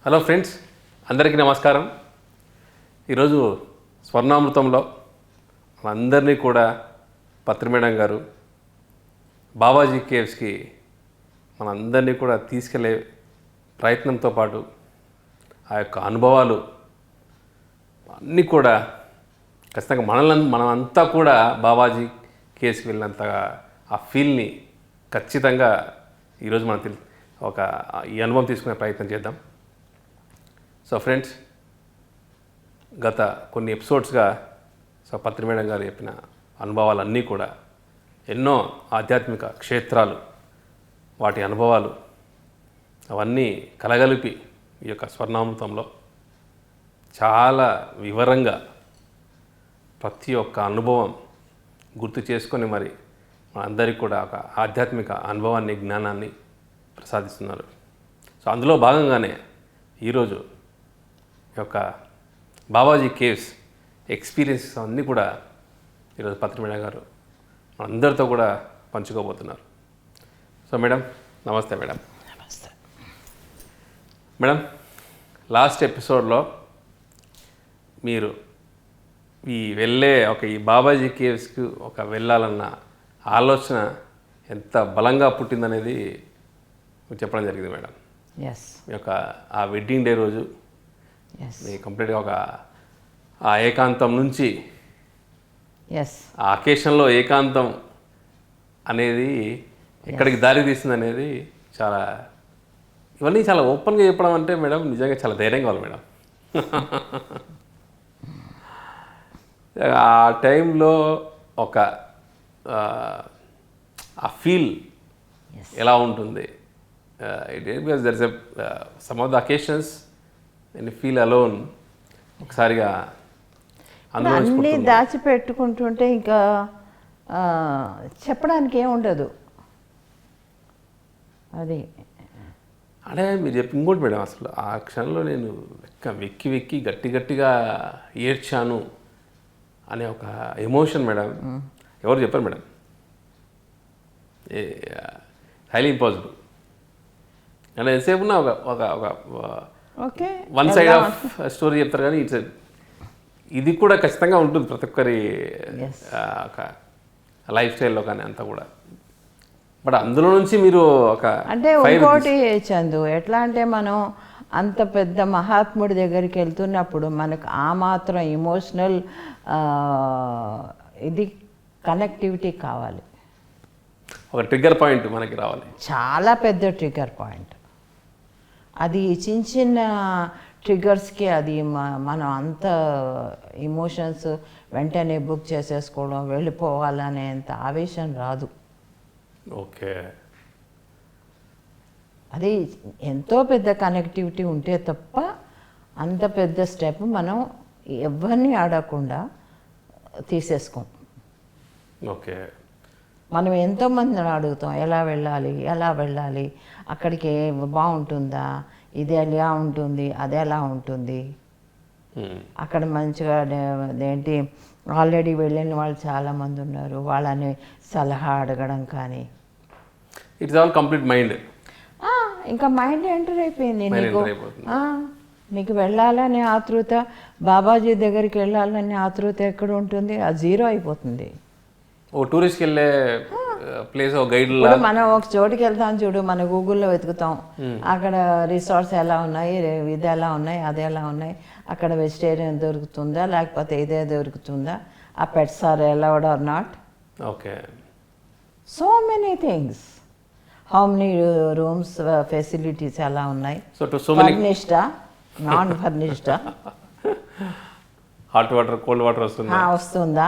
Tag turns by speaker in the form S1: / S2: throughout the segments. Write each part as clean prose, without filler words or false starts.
S1: Hello friends, అందరికీ నమస్కారం. ఈరోజు స్వర్ణామృతంలో మనందరినీ కూడా పత్రి మేడం గారు బాబాజీ కేవ్స్కి మనందరినీ కూడా తీసుకెళ్లే ప్రయత్నంతో పాటు ఆ యొక్క అనుభవాలు అన్నీ కూడా ఖచ్చితంగా మనమంతా కూడా బాబాజీ కేవ్స్కి వెళ్ళినంతగా ఆ ఫీల్ని ఖచ్చితంగా ఈరోజు మనం ఈ అనుభవం తీసుకునే ప్రయత్నం చేద్దాం. సో ఫ్రెండ్స్, గత కొన్ని ఎపిసోడ్స్గా పత్రి మేడం గారు చెప్పిన అనుభవాలన్నీ కూడా ఎన్నో ఆధ్యాత్మిక క్షేత్రాలు, వాటి అనుభవాలు అవన్నీ కలగలిపి ఈ యొక్క స్వర్ణామృతంలో చాలా వివరంగా ప్రతి ఒక్క అనుభవం గుర్తు చేసుకొని మరి మనందరికీ కూడా ఒక ఆధ్యాత్మిక అనుభవాన్ని, జ్ఞానాన్ని ప్రసాదిస్తున్నారు. సో అందులో భాగంగానే ఈరోజు ఈ యొక్క బాబాజీ కేవ్స్ ఎక్స్పీరియన్సెస్ అన్నీ కూడా ఈరోజు పత్రి మేడం గారు మనందరితో కూడా పంచుకోబోతున్నారు. సో మేడం, నమస్తే మేడం.
S2: నమస్తే
S1: మేడం, లాస్ట్ ఎపిసోడ్లో మీరు ఈ బాబాజీ కేవ్స్కి వెళ్ళాలన్న ఆలోచన ఎంత బలంగా పుట్టిందనేది మీరు చెప్పడం జరిగింది మేడం.
S2: ఎస్
S1: మీ యొక్క ఆ వెడ్డింగ్ డే రోజు మీ కంప్లీట్గా ఆ ఏకాంతం నుంచి ఆ అకేషన్లో ఏకాంతం అనేది ఎక్కడికి దారి తీస్తుంది అనేది ఇవన్నీ చాలా ఓపెన్గా చెప్పడం అంటే మేడం నిజంగా చాలా ధైర్యం కావాలి మేడం. ఆ టైంలో ఆ ఫీల్ ఎలా ఉంటుంది? Because there is some of the occasions and feel alone ఒకసారిగా
S2: అన్నీ దాచిపెట్టుకుంటుంటే ఇంకా చెప్పడానికి ఏముండదు. అది
S1: అంటే మీరు చెప్పి ఇంకోటి మేడం, అసలు ఆ క్షణంలో నేను వెక్కి గట్టిగా ఏడ్చాను అనే ఒక ఎమోషన్ మేడం ఎవరు చెప్పారు మేడం? Highly impossible. అంటే ఎంతసేపు ఉన్నా
S2: okay
S1: one side of story చెప్తారు, కానీ ఇది కూడా ఖచ్చితంగా ఉంటుంది ప్రతి ఒక్కరి ఒక లైఫ్ స్టైల్లో కానీ అంతా కూడా. బట్ అందులో నుంచి మీరు
S2: అంటే ఇంకోటి చందు, ఎట్లా అంటే మనం అంత పెద్ద మహాత్ముడి దగ్గరికి వెళ్తున్నప్పుడు మనకు ఆ మాత్రం ఎమోషనల్ ఇది కనెక్టివిటీ కావాలి.
S1: ఒక ట్రిగ్గర్ పాయింట్ మనకి రావాలి, చాలా
S2: పెద్ద ట్రిగ్గర్ పాయింట్. అది చిన్న ట్రిగ్గర్స్కి అది మనం అంత ఎమోషన్స్ వెంటనే బుక్ చేసేసుకోవడం, వెళ్ళిపోవాలనేంత ఆవేశం రాదు.
S1: ఓకే,
S2: అది ఎంతో పెద్ద కనెక్టివిటీ ఉంటే తప్ప అంత పెద్ద స్టెప్ మనం ఎవరిని ఆడకుండా తీసేసుకోం.
S1: ఓకే,
S2: మనం ఎంతోమందిని అడుగుతాం, ఎలా వెళ్ళాలి, అక్కడికి బాగుంటుందా, ఇది ఎలా ఉంటుంది, అది ఎలా ఉంటుంది, అక్కడ మంచిగా ఏంటి ఆల్రెడీ వెళ్ళిన వాళ్ళు చాలామంది ఉన్నారు, వాళ్ళని సలహా అడగడం కానీ.
S1: It's all complete mind.
S2: ఇంకా మైండ్ ఎంటర్ అయిపోయింది. నీకు వెళ్ళాలనే ఆతృత, బాబాజీ దగ్గరికి వెళ్ళాలనే ఆతృత ఎక్కడ ఉంటుంది? అది జీరో అయిపోతుంది.
S1: ఓ టూరిస్ట్కి వెళ్ళే ప్లేస్, ఒక గైడ్.
S2: మనం ఒక చోటుకి వెళ్తాం చూడు, మన గూగుల్లో వెతుకుతాం, అక్కడ రిసార్ట్స్ ఎలా ఉన్నాయి, ఇది ఎలా ఉన్నాయి, అది ఎలా ఉన్నాయి, అక్కడ వెజిటేరియన్ దొరుకుతుందా లేకపోతే ఇదే దొరుకుతుందా, ఆ pets are allowed or not.
S1: Okay,
S2: so many things, how many rooms facilities ఎలా ఉన్నాయి, ఫర్నిష్డా నాన్ ఫర్నిష్డా,
S1: హాట్ వాటర్ కోల్డ్ వాటర్
S2: వస్తుందా,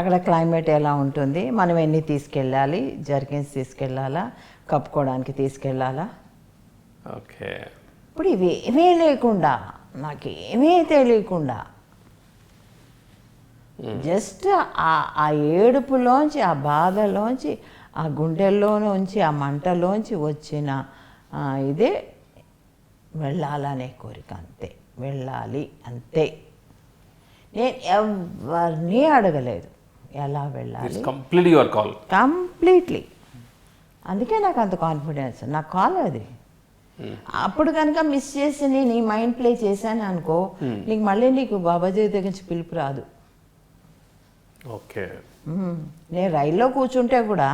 S2: అక్కడ క్లైమేట్ ఎలా ఉంటుంది, మనం ఎన్ని తీసుకెళ్ళాలి, జర్కిన్స్ తీసుకెళ్ళాలా, కప్పుకోవడానికి తీసుకెళ్ళాలా.
S1: ఓకే,
S2: ఇప్పుడు ఇవేమీ లేకుండా, నాకేమీ తెలియకుండా జస్ట్ ఆ ఏడుపులోంచి, ఆ బాధలోంచి, ఆ గుండెల్లోంచి, ఆ మంటలోంచి వచ్చిన ఇదే వెళ్ళాలనే కోరిక. అంతే, వెళ్ళాలి అంతే. నేను ఎవరిని అడగలేదు ఎలా వెళ్ళాలి,
S1: కంప్లీట్లీ.
S2: అందుకే నాకు అంత కాన్ఫిడెన్స్. నా కాల్ అది. అప్పుడు కనుక మిస్ చేసి నేను ఈ మైండ్ ప్లే చేశాను అనుకో, నీకు మళ్ళీ నీకు బాబాజీ దగ్గర నుంచి పిలుపు రాదు.
S1: ఓకే.
S2: నేను రైల్లో కూర్చుంటే కూడా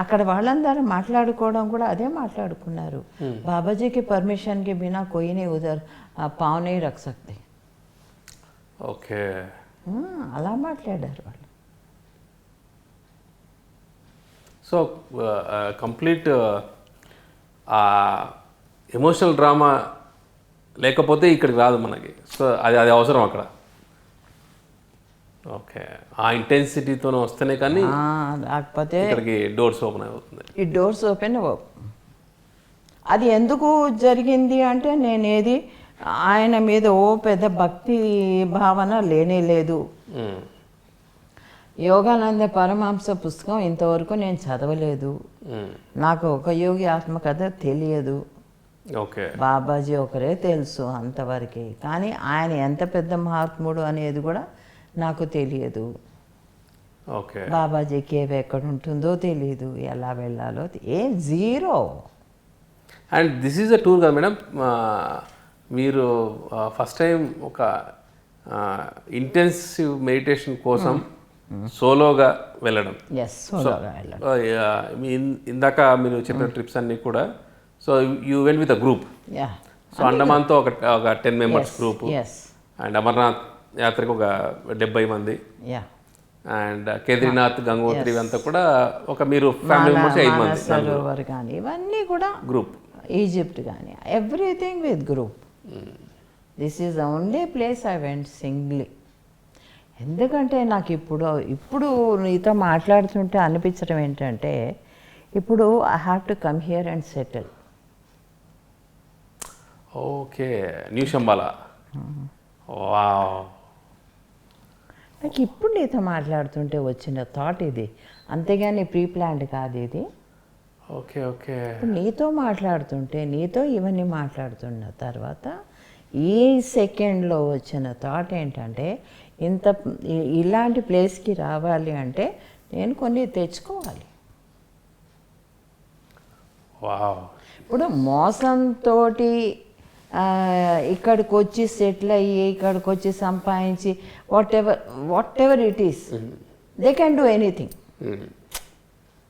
S2: అక్కడ వాళ్ళందరూ మాట్లాడుకోవడం కూడా అదే మాట్లాడుకున్నారు. బాబాజీకి పర్మిషన్కి బినా కోయిని ఉదర్ పావు नहीं रख सकते.
S1: ఓకే.
S2: అలా మాట్లాడారు వాళ్ళు.
S1: సో కంప్లీట్ ఎమోషనల్ డ్రామా లేకపోతే ఇక్కడికి రాదు మనకి. సో అది అది అవసరం అక్కడ. ఓకే. ఆ ఇంటెన్సిటీతో వస్తేనే కానీ
S2: లేకపోతే
S1: ఇక్కడికి డోర్స్ ఓపెన్ అవుతుంది.
S2: ఈ డోర్స్ ఓపెన్ అవ్వవు. అది ఎందుకు జరిగింది అంటే నేనేది ఆయన మీద ఓ పెద్ద భక్తి భావన లేనే లేదు. యోగానంద పరమహంస పుస్తకం ఇంతవరకు నేను చదవలేదు. నాకు ఒక యోగి ఆత్మకథ తెలియదు.
S1: ఓకే.
S2: బాబాజీ ఒకరే తెలుసు అంతవరకే. కానీ ఆయన ఎంత పెద్ద మహాత్ముడు అనేది కూడా నాకు తెలియదు.
S1: ఓకే.
S2: బాబాజీ కేవ్ ఎక్కడ ఉంటుందో తెలియదు, ఎలా వెళ్ళాలో ఏం zero.
S1: And this is a tour కదా మేడం, మీరు ఫస్ట్ టైం ఒక ఇంటెన్సివ్ మెడిటేషన్ కోసం సోలోగా వెళ్ళడం.
S2: ఎస్, సోలోగా వెళ్ళడం.
S1: ఇందాక మీరు చెప్పిన ట్రిప్స్ అన్నీ కూడా, so you went with a group.
S2: Yeah.
S1: So అండమాన్తో ఒక 10 members group,
S2: yes.
S1: And Amarnath యాత్రకు ఒక 70 మంది,
S2: యా.
S1: అండ్ కేదార్నాథ్ గంగోత్రి అంతా కూడా ఒక మీరు ఫ్యామిలీ మెంబర్స్ 5 మంది
S2: సరోవర్ కానీ ఇవన్నీ కూడా
S1: గ్రూప్.
S2: ఈజిప్ట్ కానీ everything with group. This is the only place I went singly. ఎందుకంటే నాకు ఇప్పుడు నీతో మాట్లాడుతుంటే అనిపించడం ఏంటంటే, ఇప్పుడు I have to come here and settle.
S1: Okay. New Shambhala. Wow.
S2: నాకు ఇప్పుడు నీతో మాట్లాడుతుంటే వచ్చిన థాట్ ఇది, అంతేగాని ప్రీ ప్లాన్డ్ కాదు ఇది.
S1: ఓకే. ఓకే.
S2: నీతో మాట్లాడుతుంటే, నీతో ఇవన్నీ మాట్లాడుతున్న తర్వాత ఈ సెకండ్లో వచ్చిన థాట్ ఏంటంటే, ఇలాంటి ప్లేస్కి రావాలి అంటే నేను కొన్ని తెచ్చుకోవాలి.
S1: వావ్.
S2: ఇప్పుడు మోసంతో ఇక్కడికి వచ్చి సెటిల్ అయ్యి ఇక్కడికి వచ్చి సంపాదించి what ever it is they can do anything.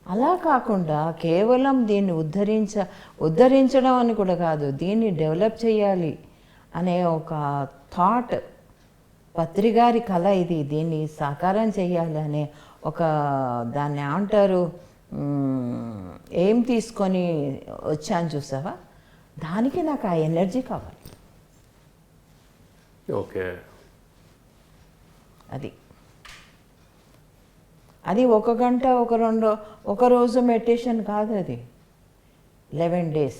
S2: అలా కాకుండా కేవలం దీన్ని ఉద్ధరించడం అని కూడా కాదు, దీన్ని డెవలప్ చేయాలి అనే ఒక థాట్, పత్రిగారి కళ ఇది, దీన్ని సాకారం చేయాలి అనే ఒక దాన్ని ఏమంటారు ఏం తీసుకొని వచ్చాను చూసావా, దానికి నాకు ఆ ఎనర్జీ కావాలి.
S1: ఓకే.
S2: అది 1 గంట ఒక రోజు మెడిటేషన్ కాదు, అది 11 days.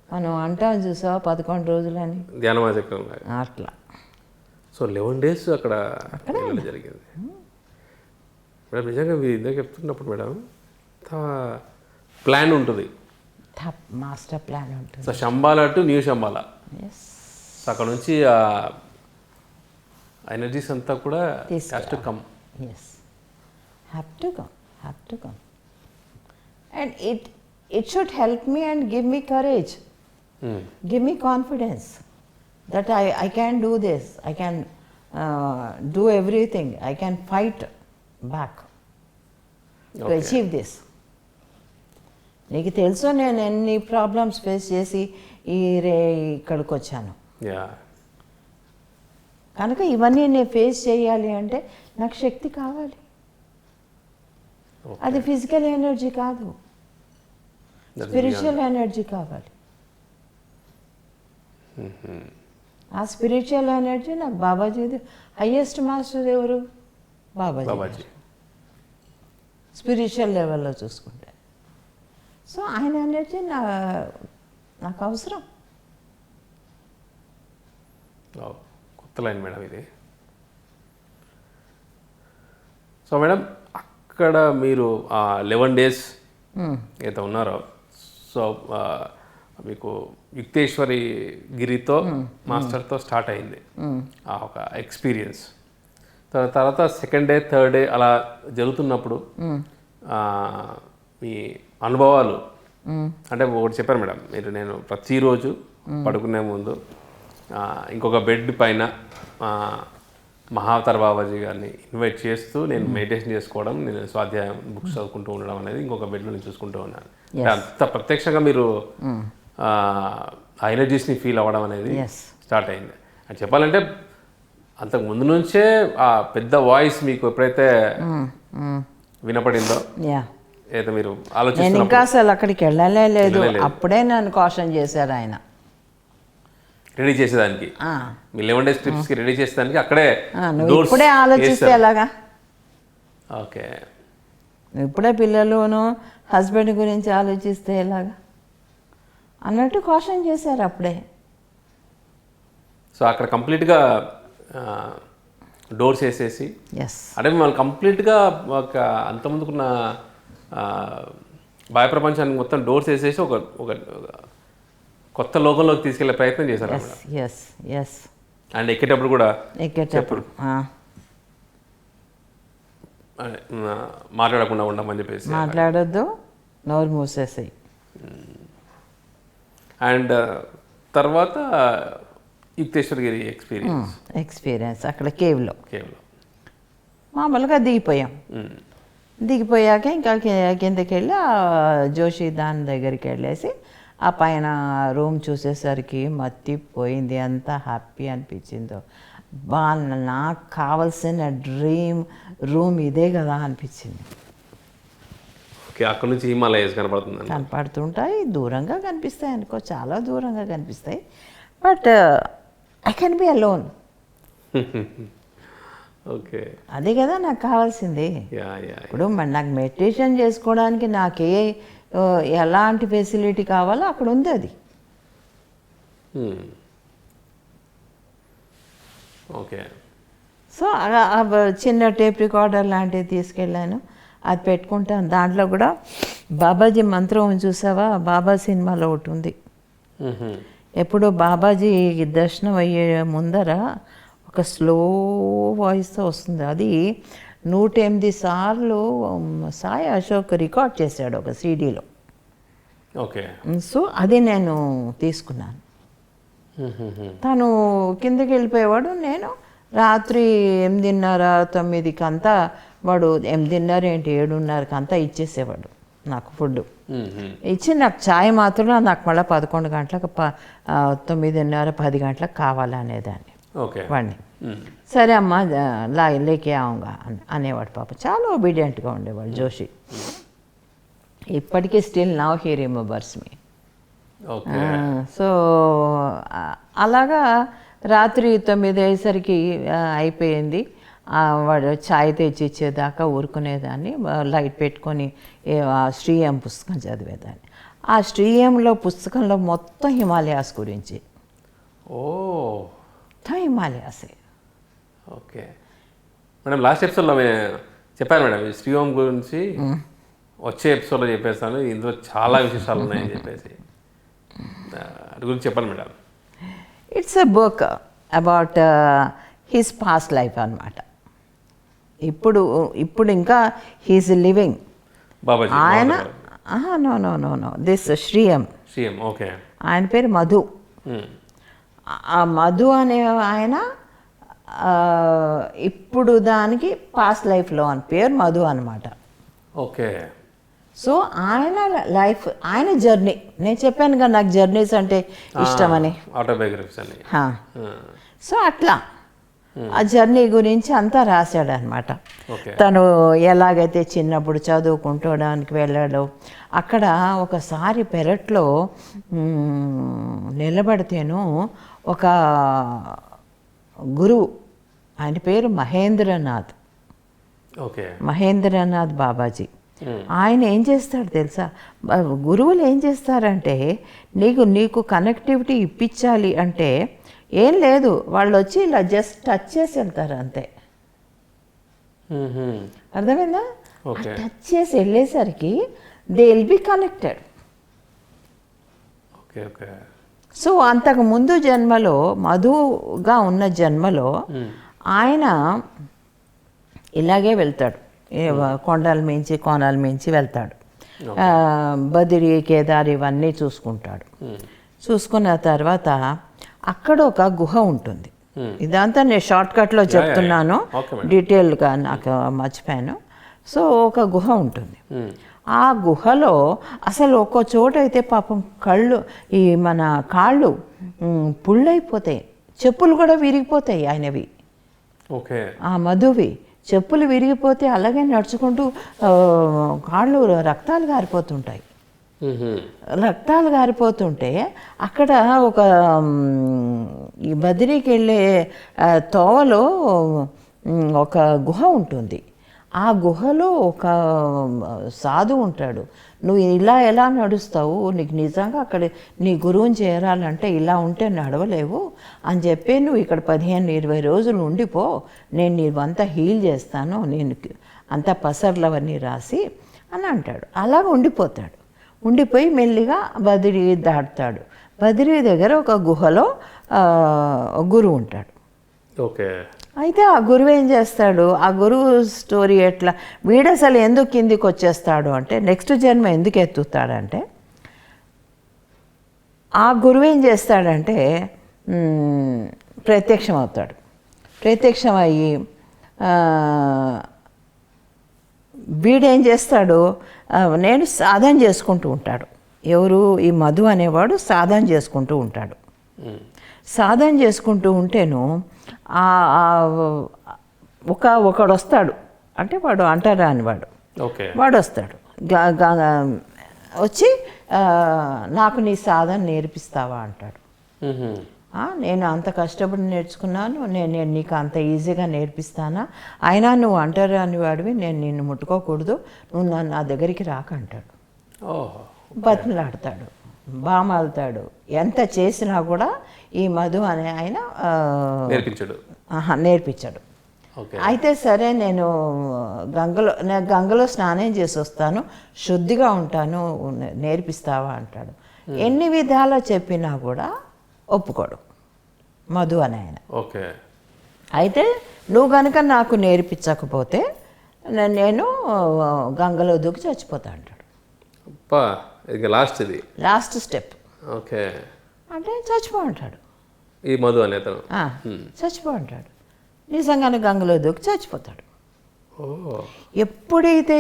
S2: మనం అంటాం చూసావా 11 రోజులని,
S1: ధ్యానమాచక్రం
S2: అట్లా.
S1: సో 11 days అక్కడ జరిగింది మేడం. నిజంగా మీరు ఇందాక చెప్తున్నప్పుడు మేడం ప్లాన్ ఉంటుంది,
S2: మాస్టర్ ప్లాన్ ఉంటుంది.
S1: So Shambhala to new Shambhala. So అక్కడ నుంచి ఎనర్జీస్ అంతా కూడా has to come.
S2: Yes, have to come. And it should help me and give me courage, give me confidence that I can do this, I can do everything, I can fight back to achieve this. నీకు తెలుసు నేను ఎన్ని problems face చేసి ఇక్కడికి వచ్చాను. కనుక ఇవన్నీ నేను ఫేస్ చేయాలి అంటే నాకు శక్తి కావాలి. అది ఫిజికల్ ఎనర్జీ కాదు, స్పిరిచువల్ ఎనర్జీ కావాలి. ఆ స్పిరిచువల్ ఎనర్జీ నాకు బాబాజీది. హయ్యెస్ట్ మాస్టర్ ఎవరు? బాబాజీ. స్పిరిచువల్ లెవెల్లో చూసుకుంటే, సో ఆయన ఎనర్జీ నాకు అవసరం.
S1: కొత్త లైన్ మేడం ఇది. సో మేడం అక్కడ మీరు 11 days అయితే ఉన్నారో, సో మీకు యుక్తేశ్వరి గిరితో మాస్టర్తో స్టార్ట్ అయింది ఆ ఒక ఎక్స్పీరియన్స్. తర్వాత 2nd day 3rd day అలా జరుగుతున్నప్పుడు మీ అనుభవాలు అంటే ఒకటి చెప్పారు మేడం మీరు, నేను ప్రతిరోజు పడుకునే ముందు ఇంకొక బెడ్ పైన మహావతార్ బాబాజీ గారిని ఇన్వైట్ చేస్తూ నేను మెడిటేషన్ చేసుకోవడం, నేను స్వాధ్యాయం బుక్స్ చదువుకుంటూ ఉండడం అనేది ఇంకొక బెడ్లో నేను చూసుకుంటూ ఉన్నాను. అంత ప్రత్యక్షంగా మీరు ఆ ఎనర్జీస్ని ఫీల్ అవ్వడం అనేది స్టార్ట్ అయింది. అని చెప్పాలంటే అంతకు ముందు నుంచే ఆ పెద్ద వాయిస్ మీకు ఎప్పుడైతే వినపడిందో, ఏదో మీరు
S2: నేను ఇంకా అసలు అక్కడికి వెళ్ళలే లేదు, అప్పుడే నన్ను కాషన్ చేశారు ఆయన
S1: రెడీ చేసేదానికి. మీ 11 days ట్రిప్స్కి రెడీ చేసేదానికి అక్కడే
S2: ఇప్పుడే ఆలోచిస్తే ఎలాగా.
S1: ఓకే,
S2: ఇప్పుడే పిల్లలును హస్బెండ్ గురించి ఆలోచిస్తే ఎలాగా అన్నట్టు కాషన్ చేశారు అప్పుడే.
S1: సో అక్కడ కంప్లీట్గా డోర్స్ వేసేసి, అంటే మిమ్మల్ని కంప్లీట్గా ఒక అంతమందుకున్న బాహ్య ప్రపంచానికి మొత్తం డోర్స్ వేసేసి ఒక ఒక కొత్త లోకంలోకి తీసుకెళ్లే ప్రయత్నం చేశారు. అండ్ ఎక్కేటప్పుడు కూడా మాట్లాడకుండా ఉండమని చెప్పేసి,
S2: మాట్లాడొద్దు, నోరు మూసేసాయి.
S1: అండ్ తర్వాత యుక్తేశ్వరగిరి
S2: ఎక్స్పీరియన్స్ అక్కడ కేవ్లో మామూలుగా దిగిపోయాక ఇంకా కిందకి వెళ్ళి జోషి దాని దగ్గరికి వెళ్ళేసి ఆ పైన రూమ్ చూసేసరికి మత్తిపోయింది, ఎంత హ్యాపీ అనిపించిందో. నాకు కావాల్సిన డ్రీమ్ రూమ్ ఇదే కదా అనిపించింది.
S1: అక్కడ నుంచి హిమాలయస్
S2: కనపడుతుంటాయి, దూరంగా కనిపిస్తాయి అనుకో, చాలా దూరంగా కనిపిస్తాయి. But I can be alone.
S1: Okay,
S2: అదే కదా నాకు కావాల్సింది. ఇప్పుడు నాకు మెడిటేషన్ చేసుకోవడానికి నాకే ఎలాంటి ఫెసిలిటీ కావాలో అక్కడ ఉంది అది.
S1: ఓకే,
S2: సో చిన్న టేప్ రికార్డర్ లాంటివి తీసుకెళ్ళాను, అది పెట్టుకుంటాను. దాంట్లో కూడా బాబాజీ మంత్రం చూసావా, బాబా సినిమాలో ఒకటి ఉంది. ఎప్పుడు బాబాజీ దర్శనం అయ్యే ముందర ఒక స్లో వాయిస్తో వస్తుంది. అది 108 సార్లు సాయి అశోక్ రికార్డ్ చేశాడు ఒక సీడీలో.
S1: ఓకే,
S2: సో అది నేను తీసుకున్నాను. తను కిందకి వెళ్ళిపోయేవాడు, నేను రాత్రి 8:30-9కి అంతా, వాడు 8:30 ఏంటి 7:30కి అంతా ఇచ్చేసేవాడు నాకు ఫుడ్. ఇచ్చి నాకు ఛాయ్ మాత్రం నాకు మళ్ళీ 11 గంటలకు 9:30-10 గంటలకు కావాలనేదాన్ని వాడిని. సరే అమ్మా లేకే ఆవుగా అనేవాడు. పాప చాలా ఒబీడియంట్గా ఉండేవాడు జోషి. ఇప్పటికీ still now he remembers me. So అలాగా రాత్రి 9 అయ్యేసరికి అయిపోయింది. వాడు ఛాయ్ తెచ్చి ఇచ్చేదాకా ఊరుకునేదాన్ని, లైట్ పెట్టుకొని శ్రీఎం పుస్తకం చదివేదాన్ని. ఆ శ్రీఎంలో పుస్తకంలో మొత్తం హిమాలయాస్ గురించి, మొత్తం హిమాలయాసే.
S1: ఓకే మేడం, లాస్ట్ ఎపిసోడ్లో చెప్పాను మేడం శ్రీఓం గురించి, వచ్చే ఎపిసోడ్లో చెప్పేస్తాను, ఇందులో చాలా విశేషాలు ఉన్నాయని చెప్పేసి. అది గురించి చెప్పండి madam.
S2: It's a book about his past life అనమాట. ఇప్పుడు ఇంకా హీస్ లివింగ్
S1: బాబాజీ.
S2: ఆయన నో దిస్ శ్రీఎం.
S1: ఓకే,
S2: ఆయన పేరు మధు. ఆ మధు అనే ఆయన ఇప్పుడు దానికి పాస్ట్ లైఫ్లో అని పేరు మధు అనమాట.
S1: ఓకే,
S2: సో ఆయన లైఫ్, ఆయన జర్నీ, నేను చెప్పాను కదా నాకు జర్నీస్ అంటే ఇష్టమని,
S1: ఆటోబయోగ్రఫీస్ అని.
S2: సో అట్లా ఆ జర్నీ గురించి అంతా రాశాడు అనమాట. తను ఎలాగైతే చిన్నప్పుడు చదువుకుంటడానికి వెళ్ళాడో, అక్కడ ఒకసారి పెరట్లో నిలబడితేను ఒక గురువు, ఆయన పేరు మహేంద్రనాథ్. మహేంద్రనాథ్ బాబాజీ. ఆయన ఏం చేస్తాడు తెలుసా, గురువులు ఏం చేస్తారంటే నీకు కనెక్టివిటీ ఇప్పించాలి అంటే ఏం లేదు, వాళ్ళు వచ్చి ఇలా జస్ట్ టచ్ చేసి వెళ్తారు అంతే. అర్థమైందా? టచ్ చేసి వెళ్ళేసరికి they will be connected. So అంతకు ముందు జన్మలో, మధుగా ఉన్న జన్మలో ఆయన ఇలాగే వెళ్తాడు, కొండల మించి కోణాల మించి వెళ్తాడు. బదిరి కేదార్ ఇవన్నీ చూసుకుంటాడు. చూసుకున్న తర్వాత అక్కడ ఒక గుహ ఉంటుంది. ఇదంతా నేను షార్ట్కట్లో చెప్తున్నాను, డీటెయిల్గా నాకు మర్చిపోయాను. సో ఒక గుహ ఉంటుంది. ఆ గుహలో అసలు ఒక్కో చోట అయితే పాపం మన కాళ్ళు పుళ్ళైపోతాయి, చెప్పులు కూడా విరిగిపోతాయి ఆయనవి.
S1: ఓకే.
S2: ఆ మధువి చెప్పులు విరిగిపోతే అలాగే నడుచుకుంటూ కాళ్ళు రక్తాలు గారిపోతుంటాయి. రక్తాలు గారిపోతుంటే అక్కడ ఒక ఈ బదిరికి వెళ్ళే తోవలో ఒక గుహ ఉంటుంది. ఆ గుహలో ఒక సాధు ఉంటాడు. నువ్వు ఇలా ఎలా నడుస్తావు, నీకు నిజంగా అక్కడ నీ గురువుని చేరాలంటే ఇలా ఉంటే నడవలేవు అని చెప్పి నువ్వు ఇక్కడ 15-20 రోజులు ఉండిపో, నేను నీవంతా హీల్ చేస్తాను, నేను అంతా పసర్లు అవన్నీ రాసి అని అంటాడు. అలాగ ఉండిపోతాడు. ఉండిపోయి మెల్లిగా బదిరి దాటుతాడు. బదిరి దగ్గర ఒక గుహలో గురువు ఉంటాడు.
S1: ఓకే.
S2: అయితే ఆ గురువు ఏం చేస్తాడు, ఆ గురువు స్టోరీ ఎట్లా, వీడు అసలు ఎందుకు కిందికి వచ్చేస్తాడు అంటే, నెక్స్ట్ జన్మ ఎందుకు ఎత్తుతాడంటే, ఆ గురువు ఏం చేస్తాడంటే ప్రత్యక్షం అవుతాడు. ప్రత్యక్షం అయ్యి వీడేం చేస్తాడు, నేను సాధన చేసుకుంటూ ఉంటాడు. ఎవరు, ఈ మధు అనేవాడు సాధన చేసుకుంటూ ఉంటాడు. సాధన చేసుకుంటూ ఉంటేను ఒకడు వస్తాడు, అంటే వాడు అంటారా అని వాడు వస్తాడు. వచ్చి నాకు నీ సాధన నేర్పిస్తావా అంటాడు. నేను అంత కష్టపడి నేర్చుకున్నాను, నేను నీకు అంత ఈజీగా నేర్పిస్తానా, అయినా నువ్వు అంటారా అని వాడివి, నేను నిన్ను ముట్టుకోకూడదు, నువ్వు నా దగ్గరికి రాకంటాడు. బతిమలాడతాడు, బామాలుతాడు. ఎంత చేసినా కూడా ఈ మధు అనే ఆయన నేర్పించాడు. అయితే సరే నేను గంగలో స్నానం చేసి వస్తాను, శుద్ధిగా ఉంటాను, నేర్పిస్తావా అంటాడు. ఎన్ని విధాలా చెప్పినా కూడా ఒప్పుకోడు మధు అని ఆయన.
S1: ఓకే.
S2: అయితే నువ్వు కనుక నాకు నేర్పించకపోతే నేను గంగలో దూకి చచ్చిపోతా అంటాడు. Last step.
S1: ఓకే.
S2: అంటే చచ్చిపో అంటాడు
S1: ఈ మధు అనే అతను.
S2: చచ్చిపో అంటాడు. నిజంగానే గంగలో దూకి చచ్చిపోతాడు. ఎప్పుడైతే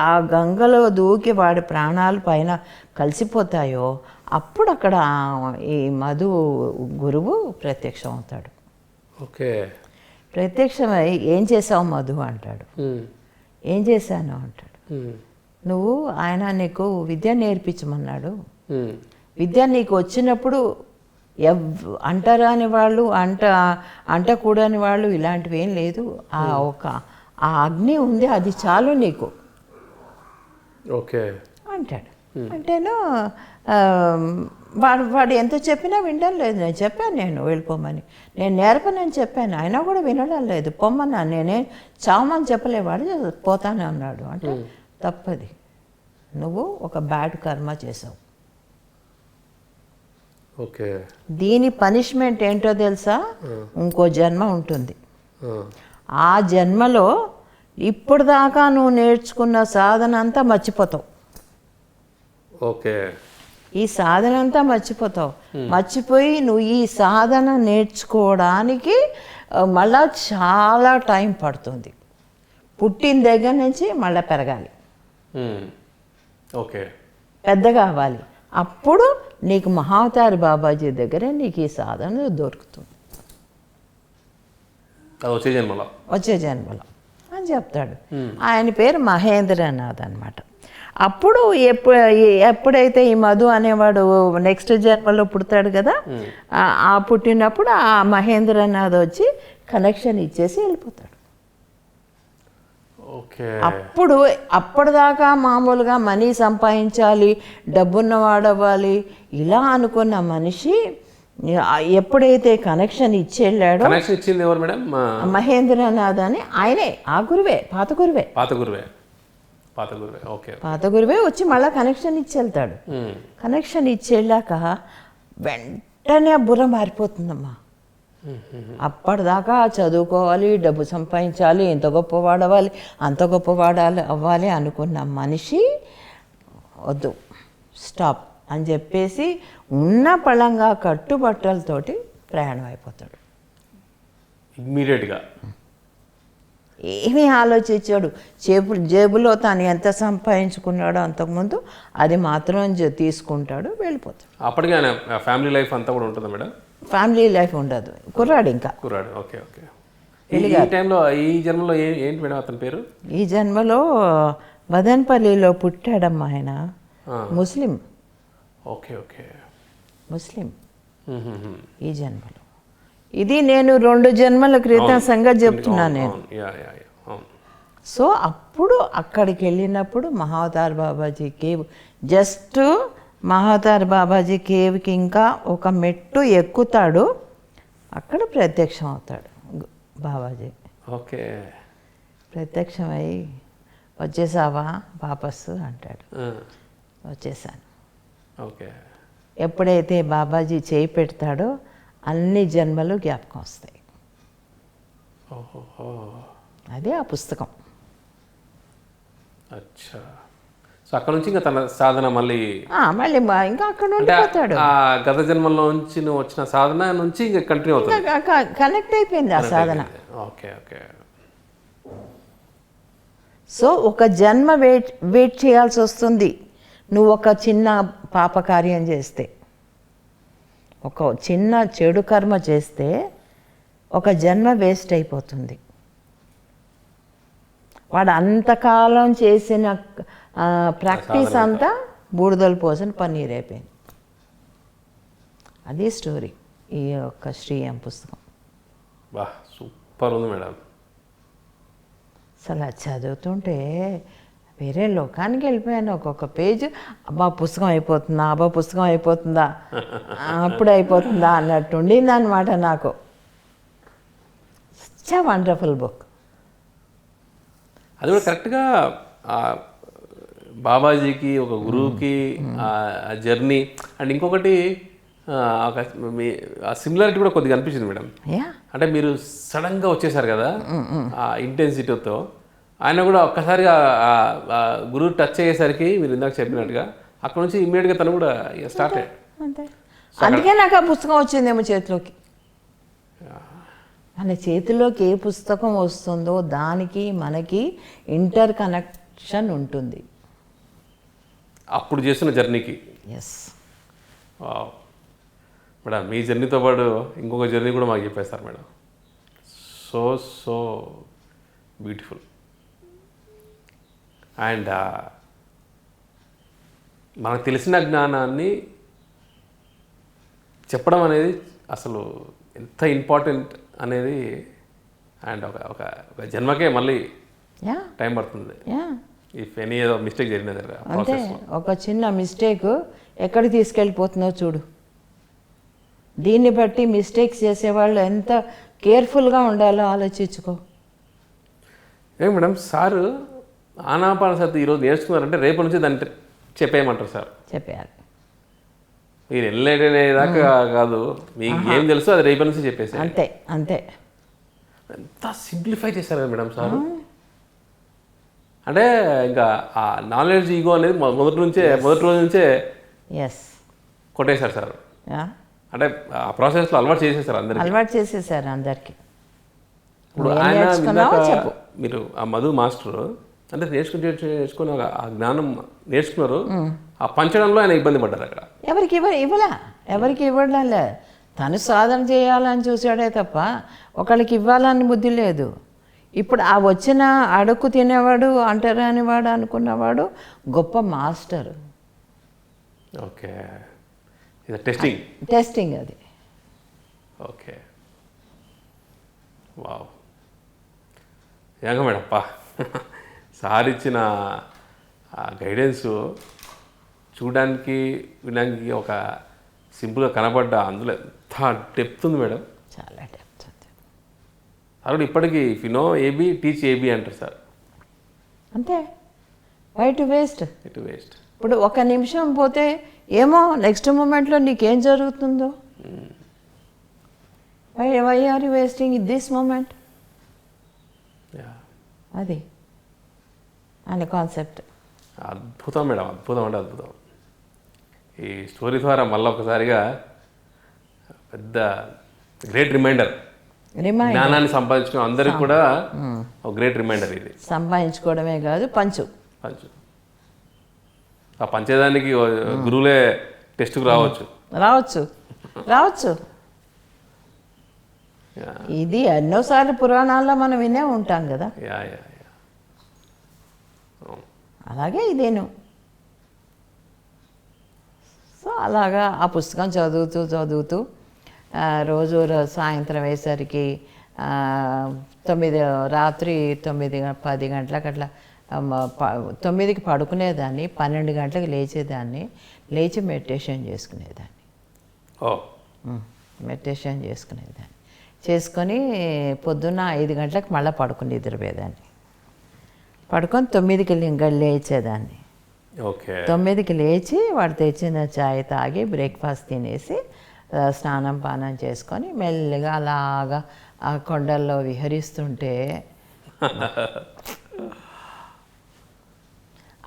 S2: ఆ గంగలో దూకి వాడి ప్రాణాలు పైన కలిసిపోతాయో అప్పుడు అక్కడ ఈ మధు గురువు ప్రత్యక్షం అవుతాడు.
S1: ఓకే.
S2: ప్రత్యక్షమై ఏం చేసావు మధు అంటాడు. ఏం చేశాను అంటాడు. నువ్వు ఆయన నీకు విద్య నేర్పించమన్నాడు. విద్య నీకు వచ్చినప్పుడు అంటరాని వాళ్ళు అంటకూడని వాళ్ళు ఇలాంటివి ఏం లేదు. ఆ అగ్ని ఉంది, అది చాలు నీకు.
S1: ఓకే
S2: అంటాడు. అంటేను వాడు ఎంత చెప్పినా వినడం లేదు. నేను చెప్పాను, నేను వెళ్ళిపోమని, నేను నేర్పనని చెప్పాను, అయినా కూడా వినడం లేదు. పొమ్మన్నా, నేనే చావమని చెప్పలేవాడు, పోతానే అన్నాడు. అంటే తప్పది, నువ్వు ఒక బ్యాడ్ కర్మ చేసావు.
S1: ఓకే.
S2: దీని పనిష్మెంట్ ఏంటో తెలుసా, ఇంకో జన్మ ఉంటుంది. ఆ జన్మలో ఇప్పుడు దాకా నువ్వు నేర్చుకున్న సాధన అంతా మర్చిపోతావు.
S1: ఓకే.
S2: ఈ సాధన అంతా మర్చిపోతావు. మర్చిపోయి నువ్వు ఈ సాధన నేర్చుకోవడానికి మళ్ళా చాలా టైం పడుతుంది. పుట్టిన దగ్గర నుంచి మళ్ళీ పెరగాలి.
S1: ఓకే.
S2: పెద్దగా అవ్వాలి. అప్పుడు నీకు మహావతారి బాబాజీ దగ్గరే నీకు ఈ సాధన దొరుకుతుంది. వచ్చే జన్మలో అని చెప్తాడు. ఆయన పేరు మహేంద్రనాథ్ అనమాట. అప్పుడు ఎప్పుడైతే ఈ మధు అనేవాడు నెక్స్ట్ జన్మలో పుడతాడు కదా, ఆ పుట్టినప్పుడు ఆ మహేంద్రనాథ్ వచ్చి కనెక్షన్ ఇచ్చేసి వెళ్ళిపోతాడు. అప్పటిదాకా మామూలుగా మనీ సంపాదించాలి, డబ్బున్న వాడవ్వాలి ఇలా అనుకున్న మనిషి ఎప్పుడైతే కనెక్షన్ ఇచ్చి వెళ్ళాడో, మహేంద్రనాథ్ అని ఆయనే, ఆ గురువే, పాత గురువే వచ్చి మళ్ళీ కనెక్షన్ ఇచ్చి వెళ్తాడు. కనెక్షన్ ఇచ్చి వెళ్ళాక వెంటనే బుర్ర మారిపోతుందమ్మా. అప్పటిదాకా చదువుకోవాలి, డబ్బు సంపాదించాలి, ఇంత గొప్పవాడవ్వాలి, అంత గొప్పవాడాలి అవ్వాలి అనుకున్న మనిషి వద్దు స్టాప్ అని చెప్పేసి ఉన్న పళంగా కట్టుబట్టలతోటి ప్రయాణం అయిపోతాడు.
S1: ఇమ్మీడియట్గా
S2: ఏమీ ఆలోచించాడు. జేబులో తాను ఎంత సంపాదించుకున్నాడో అంతకుముందు అది మాత్రం తీసుకుంటాడు, వెళ్ళిపోతాడు.
S1: అప్పటికే ఆయన ఫ్యామిలీ లైఫ్ అంతా కూడా ఉంటుందా మేడం?
S2: ఫ్యామిలీ లైఫ్ ఉండదు, కుర్రాడు ఇంకా.
S1: కుర్రాడు, ఓకే ఓకే. ఈ టైంలో ఈ జన్మలో ఏంటి మేడం అతని పేరు?
S2: ఈ జన్మలో మదన్పల్లిలో పుట్టాడమ్మా ఆయన. ముస్లిం.
S1: ఓకే ఓకే,
S2: ముస్లిం ఈ జన్మలో. ఇది నేను 2 జన్మల క్రితం సంగతి చెప్తున్నాను నేను. సో అప్పుడు అక్కడికి వెళ్ళినప్పుడు మహావతార్ బాబాజీ కేవ్, జస్ట్ మహావతార్ బాబాజీ కేవ్కి ఇంకా ఒక మెట్టు ఎక్కుతాడు, అక్కడ ప్రత్యక్షం అవుతాడు బాబాజీ.
S1: ఓకే.
S2: ప్రత్యక్షమై వచ్చేసావా వాపస్ అంటాడు. వచ్చేసాను.
S1: ఓకే.
S2: ఎప్పుడైతే బాబాజీ చేయి పెడతాడో అన్ని జన్మలు జ్ఞాపకం వస్తాయి. అదే ఆ పుస్తకం.
S1: అచ్చా. సో అక్కడ నుంచి ఇంకా తన సాధన మళ్ళీ
S2: మళ్ళీ ఇంకా అక్కడ ఉండిపోతాడు.
S1: గత జన్మలో నుంచి నువ్వు వచ్చిన సాధన నుంచి ఇంకా కంటిన్యూ అవుతుంది,
S2: కనెక్ట్ అయిపోయింది ఆ సాధన.
S1: Okay okay.
S2: సో ఒక జన్మ వెయిట్ చేయాల్సి వస్తుంది. నువ్వు ఒక చిన్న పాపకార్యం చేస్తే, ఒక చిన్న చెడు కర్మ చేస్తే ఒక జన్మ వేస్ట్ అయిపోతుంది. వాడు అంతకాలం చేసిన ప్రాక్టీస్ అంతా బూడిదలు పోసిన పన్నీర్ అయిపోయింది. అది స్టోరీ ఈ యొక్క శ్రీయం పుస్తకం.
S1: బా సూపర్ ఉంది మేడం.
S2: అసలు అది చదువుతుంటే వేరే లోకానికి వెళ్ళిపోయాను. ఒక్కొక్క పేజ్ అబ్బా పుస్తకం అయిపోతుందా, అబ్బా పుస్తకం అయిపోతుందా, అప్పుడు అయిపోతుందా అన్నట్టు ఉండింది అనమాట నాకు. Such a wonderful book.
S1: అది కూడా కరెక్ట్గా బాబాజీకి ఒక గురువుకి ఆ జర్నీ అండ్ ఇంకొకటి ఆ సిమిలారిటీ కూడా కొద్దిగా అనిపించింది మేడం. అంటే మీరు సడన్గా వచ్చేసారు కదా ఆ ఇంటెన్సిటీతో, ఆయన కూడా ఒక్కసారిగా గురువు టచ్ అయ్యేసరికి మీరు ఇందాక చెప్పినట్టుగా అక్కడ నుంచి ఇమ్మీడియట్గా తను కూడా స్టార్ట్ అయ్యాడు.
S2: అందుకే నాకు ఆ పుస్తకం వచ్చిందేమో చేతిలోకి. మన చేతిలోకి ఏ పుస్తకం వస్తుందో దానికి మనకి ఇంటర్ కనెక్షన్ ఉంటుంది
S1: అప్పుడు చేస్తున్న జర్నీకి.
S2: ఎస్
S1: మేడం, మీ జర్నీతో పాటు ఇంకొక జర్నీ కూడా మాకు చెప్పేస్తారు madam. So so beautiful. And మనకు తెలిసిన జ్ఞానాన్ని చెప్పడం అనేది అసలు ఎంత ఇంపార్టెంట్ అనేది, అండ్ ఒక ఒక ఒక జన్మకే మళ్ళీ టైం పడుతుంది. ఇఫ్ ఎనీ ఏదో మిస్టేక్ జరిగినది
S2: అంటే ఒక చిన్న మిస్టేక్ ఎక్కడికి తీసుకెళ్ళిపోతుందో చూడు. దీన్ని బట్టి మిస్టేక్స్ చేసేవాళ్ళు ఎంత కేర్ఫుల్గా ఉండాలో ఆలోచించుకో.
S1: ఏం మేడం, సారు ఆనాపానసతి ఈరోజు నేర్చుకున్నారంటే రేపు నుంచి దాన్ని చెప్పేయమంటారు సార్.
S2: చెప్పేయాలి.
S1: మీరు వెళ్ళేదాకా కాదు, మీకు ఏం తెలుసు అది రేపు నుంచి చెప్పేసి.
S2: అంతే అంతే.
S1: ఎంత సింప్లిఫై చేశారు కదా మేడం సార్. అంటే ఇంకా ఆ నాలెడ్జ్ ఈగో అనేది మొదటి రోజు నుంచే కొట్టేశారు సార్. అంటే ఆ ప్రాసెస్లో అలవాటు చేసేసారు అందరికీ. ఇప్పుడు ఆయన మీరు ఆ మధు మాస్టర్ అంటే నేర్చుకుని ఆ జ్ఞానం నేర్చుకున్నారు, ఆ పంచడంలో ఆయన ఇబ్బంది పడ్డారు. అక్కడ
S2: ఎవరికి ఇవ్వడంలే, తను సాధన చేయాలని చూసాడే తప్ప ఒకళ్ళకి ఇవ్వాలని బుద్ధి లేదు. ఇప్పుడు ఆ వచ్చిన అడుక్కు తినేవాడు, అంటరాని వాడు అనుకున్నవాడు గొప్ప మాస్టర్.
S1: ఓకే, టెస్టింగ్ అది. Okay, wow. ఏగా మేడం పా, సార్ ఇచ్చిన గైడెన్స్ చూడడానికి వినడానికి ఒక సింపుల్గా కనబడ్డ, అందులో ఎంత డెప్త్ ఉంది మేడం.
S2: చాలా డెప్త్ ఉంది.
S1: సార్ ఇప్పటికీ if you know AB teach AB అంటారు సార్.
S2: అంతే. Why to waste. ఇప్పుడు ఒక నిమిషం పోతే ఏమో నెక్స్ట్ మూమెంట్లో నీకేం జరుగుతుందో. Why are you wasting this moment. అది ఆయన కాన్సెప్ట్.
S1: అద్భుతం మేడం, అద్భుతం అంటే అద్భుతం. ఈ స్టోరీ ద్వారా మళ్ళీ ఒకసారిగా పెద్ద గ్రేట్ రిమైండర్, జ్ఞానాన్ని సంపాదించుకున్న అందరికి కూడా ఒక గ్రేట్ రిమైండర్ ఇది.
S2: సంపాదించుకోవడమే కాదు, పంచు.
S1: ఆ పంచేదానికి గురువులే టెస్ట్కి రావచ్చు.
S2: ఇది ఎన్నోసార్లు పురాణాల్లో మనం వినే ఉంటాం కదా. అలాగే ఇదేను. సో అలాగా ఆ పుస్తకం చదువుతూ రోజు సాయంత్రం అయ్యేసరికి రాత్రి 9-10 గంటలకు అట్లా 9కి పడుకునేదాన్ని, 12 గంటలకు లేచేదాన్ని. లేచి మెడిటేషన్ చేసుకునేదాన్ని. చేసుకొని పొద్దున్న 5 గంటలకు మళ్ళీ పడుకుని నిద్రపోయేదాన్ని. పడుకొని 9కి ఇంకా లేచేదాన్ని. 9కి లేచి వాడు తెచ్చిన చాయ్ తాగి బ్రేక్ఫాస్ట్ తినేసి స్నానం పానం చేసుకొని మెల్లిగా అలాగా ఆ కొండల్లో విహరిస్తుంటే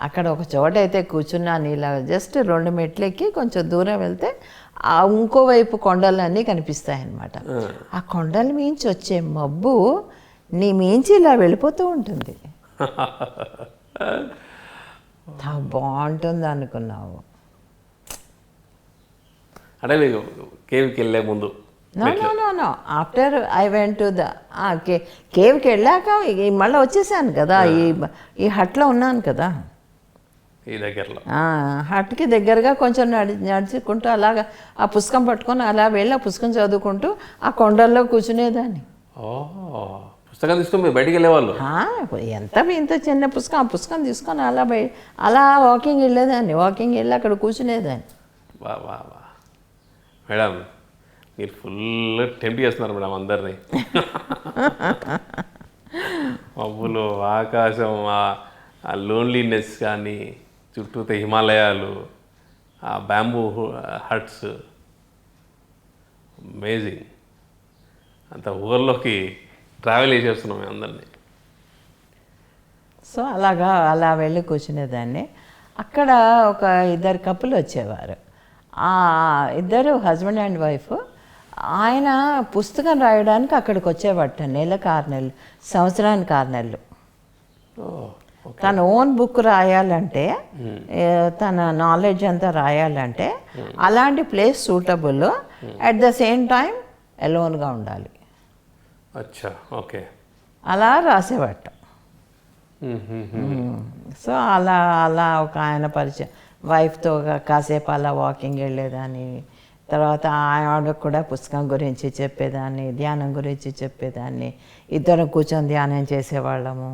S2: అక్కడ ఒక చోట అయితే కూర్చున్నాను. ఇలా జస్ట్ 2 మెట్లు ఎక్కి కొంచెం దూరం వెళ్తే ఆ ఇంకోవైపు కొండలన్నీ కనిపిస్తాయి అన్నమాట. ఆ కొండల మించి వచ్చే మబ్బు నీ మించి ఇలా వెళ్ళిపోతూ ఉంటుంది. బాగుంటుంది అనుకున్నావు.
S1: అంటే మీకు కేవ్కి వెళ్ళే ముందు?
S2: No after I went to the కేవ్కి వెళ్ళాక మళ్ళీ వచ్చేసాను కదా. ఈ హట్లో ఉన్నాను కదా,
S1: ఈ దగ్గరలో.
S2: హట్కి దగ్గరగా కొంచెం నడుచుకుంటూ అలాగా ఆ పుస్తకం పట్టుకొని అలా వెళ్ళి ఆ పుస్తకం చదువుకుంటూ ఆ కొండల్లో కూర్చునేదాన్ని.
S1: పుస్తకం తీసుకొని మీరు బయటికి వెళ్ళేవాళ్ళు?
S2: ఇంత చిన్న పుస్తకం, ఆ పుస్తకం తీసుకొని అలా వాకింగ్ వెళ్ళేదాన్ని. వాకింగ్ వెళ్ళి అక్కడ కూర్చునేదాన్ని.
S1: వా మేడం, మీరు ఫుల్ టెంప్ట్ చేస్తున్నారు మేడం అందరినీ. మబ్బులు, ఆకాశం, ఆ లోన్లీనెస్ కానీ, చుట్టూతో హిమాలయాలు, ఆ బ్యాంబూ హట్స్, అమేజింగ్. అంత ఊర్లోకి ట్రావెల్ చేసేస్తున్నాం మేము అందరినీ.
S2: సో అలా వెళ్ళి కూర్చునేదాన్ని. అక్కడ ఒక 2 కప్పులు వచ్చేవారు. ఆ ఇద్దరు హస్బెండ్ అండ్ వైఫ్. ఆయన పుస్తకం రాయడానికి అక్కడికి వచ్చేవాట. నెలకు 6 నెలలు, సంవత్సరానికి 6 నెలలు. తన ఓన్ బుక్ రాయాలంటే, తన నాలెడ్జ్ అంతా రాయాలంటే అలాంటి place suitable, at the same time ఎలోన్గా ఉండాలి. అలా రాసేవాట. సో అలా ఒక ఆయన పరిచయం, వైఫ్తో కాసేపు అలా వాకింగ్ వెళ్ళేదాన్ని. తర్వాత ఆవిడకు కూడా పుస్తకం గురించి చెప్పేదాన్ని, ధ్యానం గురించి చెప్పేదాన్ని. ఇద్దరం కూర్చొని ధ్యానం చేసేవాళ్ళము.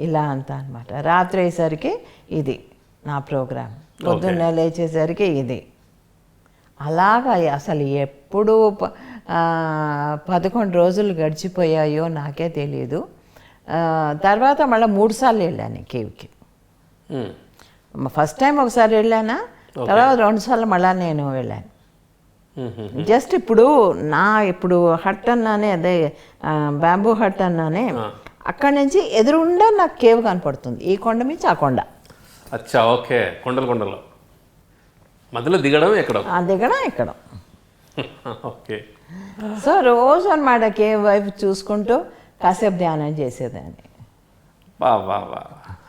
S2: ఇలా అంతా అనమాట. రాత్రి అయ్యేసరికి ఇది నా ప్రోగ్రాం, పొద్దున్నే లేచేసరికి ఇది. అలాగా అసలు ఎప్పుడు 11 రోజులు గడిచిపోయాయో నాకే తెలియదు. తర్వాత మళ్ళీ 3 సార్లు వెళ్ళాను కేవ్కి. ఫస్ట్ టైం ఒకసారి వెళ్ళానా, తర్వాత 2 సార్లు మళ్ళీ నేను వెళ్ళాను. జస్ట్ ఇప్పుడు హట్ అన్నానే, అదే బ్యాంబూ హట్ అన్నానే, అక్కడి నుంచి ఎదురుండా నాకు కేవ్ కనపడుతుంది. ఈ కొండ నుంచి ఆ కొండ.
S1: కొండలు మధ్యలో దిగడం
S2: ఎక్కడం. సో రోజు అన్నమాట కేవ్ వైపు చూసుకుంటూ కాసేపు ధ్యానం చేసేదాన్ని.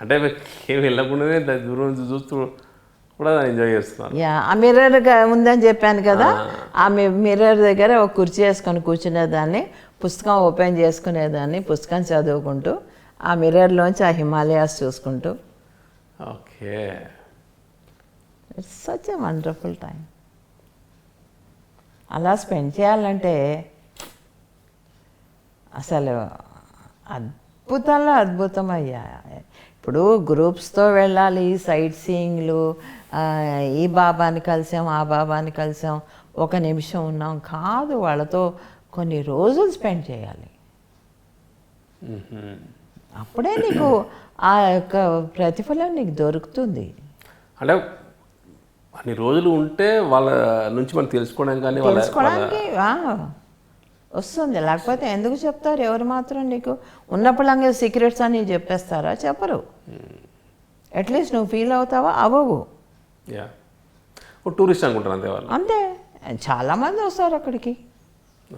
S1: అంటే కేవ్ వెళ్ళకుండానే దూరం నుంచి చూస్తూ కూడా ఎంజాయ్ చేస్తున్నాను.
S2: ఆ మిర్రర్ ఉందని చెప్పాను కదా, ఆ మిర్రర్ దగ్గర ఒక కుర్చీ వేసుకొని కూర్చునేదాన్ని, పుస్తకం ఓపెన్ చేసుకునేదాన్ని, పుస్తకం చదువుకుంటూ ఆ మిర్రర్లోంచి ఆ హిమాలయాస్ చూసుకుంటూ. It's such a wonderful time. అలా స్పెండ్ చేయాలంటే అసలు అద్భుతం అయ్యా. ఇప్పుడు గ్రూప్స్తో వెళ్ళాలి, సైట్ సీయింగ్లు, ఈ బాబాని కలిసాం, ఆ బాబాని కలిసాం, 1 నిమిషం ఉన్నాం కాదు, వాళ్ళతో కొన్ని రోజులు స్పెండ్ చేయాలి. అప్పుడే నీకు ఆ యొక్క ప్రతిఫలం నీకు దొరుకుతుంది.
S1: అంటే అన్ని రోజులు ఉంటే వాళ్ళ నుంచి మనం తెలుసుకోవడానికి
S2: వస్తుంది. లేకపోతే ఎందుకు చెప్తారు? ఎవరు మాత్రం నీకు ఉన్నప్పుడు సీక్రెట్స్ అని చెప్పేస్తారా? చెప్పరు. అట్లీస్ట్ నువ్వు ఫీల్ అవుతావా? అవ్వవు.
S1: యా, ఓ టూరిస్ట్ అనుకుంటారు అంతే వాళ్ళు.
S2: అంతే, చాలామంది వస్తారు అక్కడికి.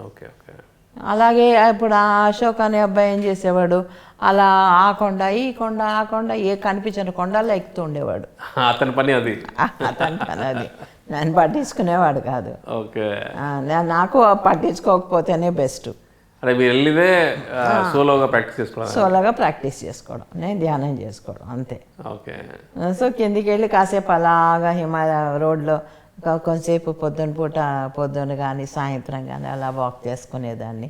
S1: Okay okay.
S2: అలాగే ఇప్పుడు ఆ అశోక్ అనే అబ్బాయి ఏం చేసేవాడు, అలా ఆ కొండ ఈ కొండ ఆ కొండ ఏ కనిపించిన కొండల్లో ఎక్కుతూ ఉండేవాడు.
S1: అతని పని అది.
S2: అతని పని అది. నన్ను పట్టించుకునేవాడు కాదు.
S1: ఓకే.
S2: నాకు పట్టించుకోకపోతేనే బెస్ట్.
S1: అంటే మీరు వెళ్ళిదే సోలోగా ప్రాక్టీస్ చేసుకోవడం?
S2: సోలోగా ప్రాక్టీస్ చేసుకోవడం, నేను ధ్యానం చేసుకోవడం అంతే.
S1: ఓకే.
S2: సో కిందికి వెళ్ళి కాసేపు అలాగా హిమాలయ రోడ్లో కొంతసేపు పొద్దున్న కానీ సాయంత్రం కానీ అలా వాక్ చేసుకునేదాన్ని,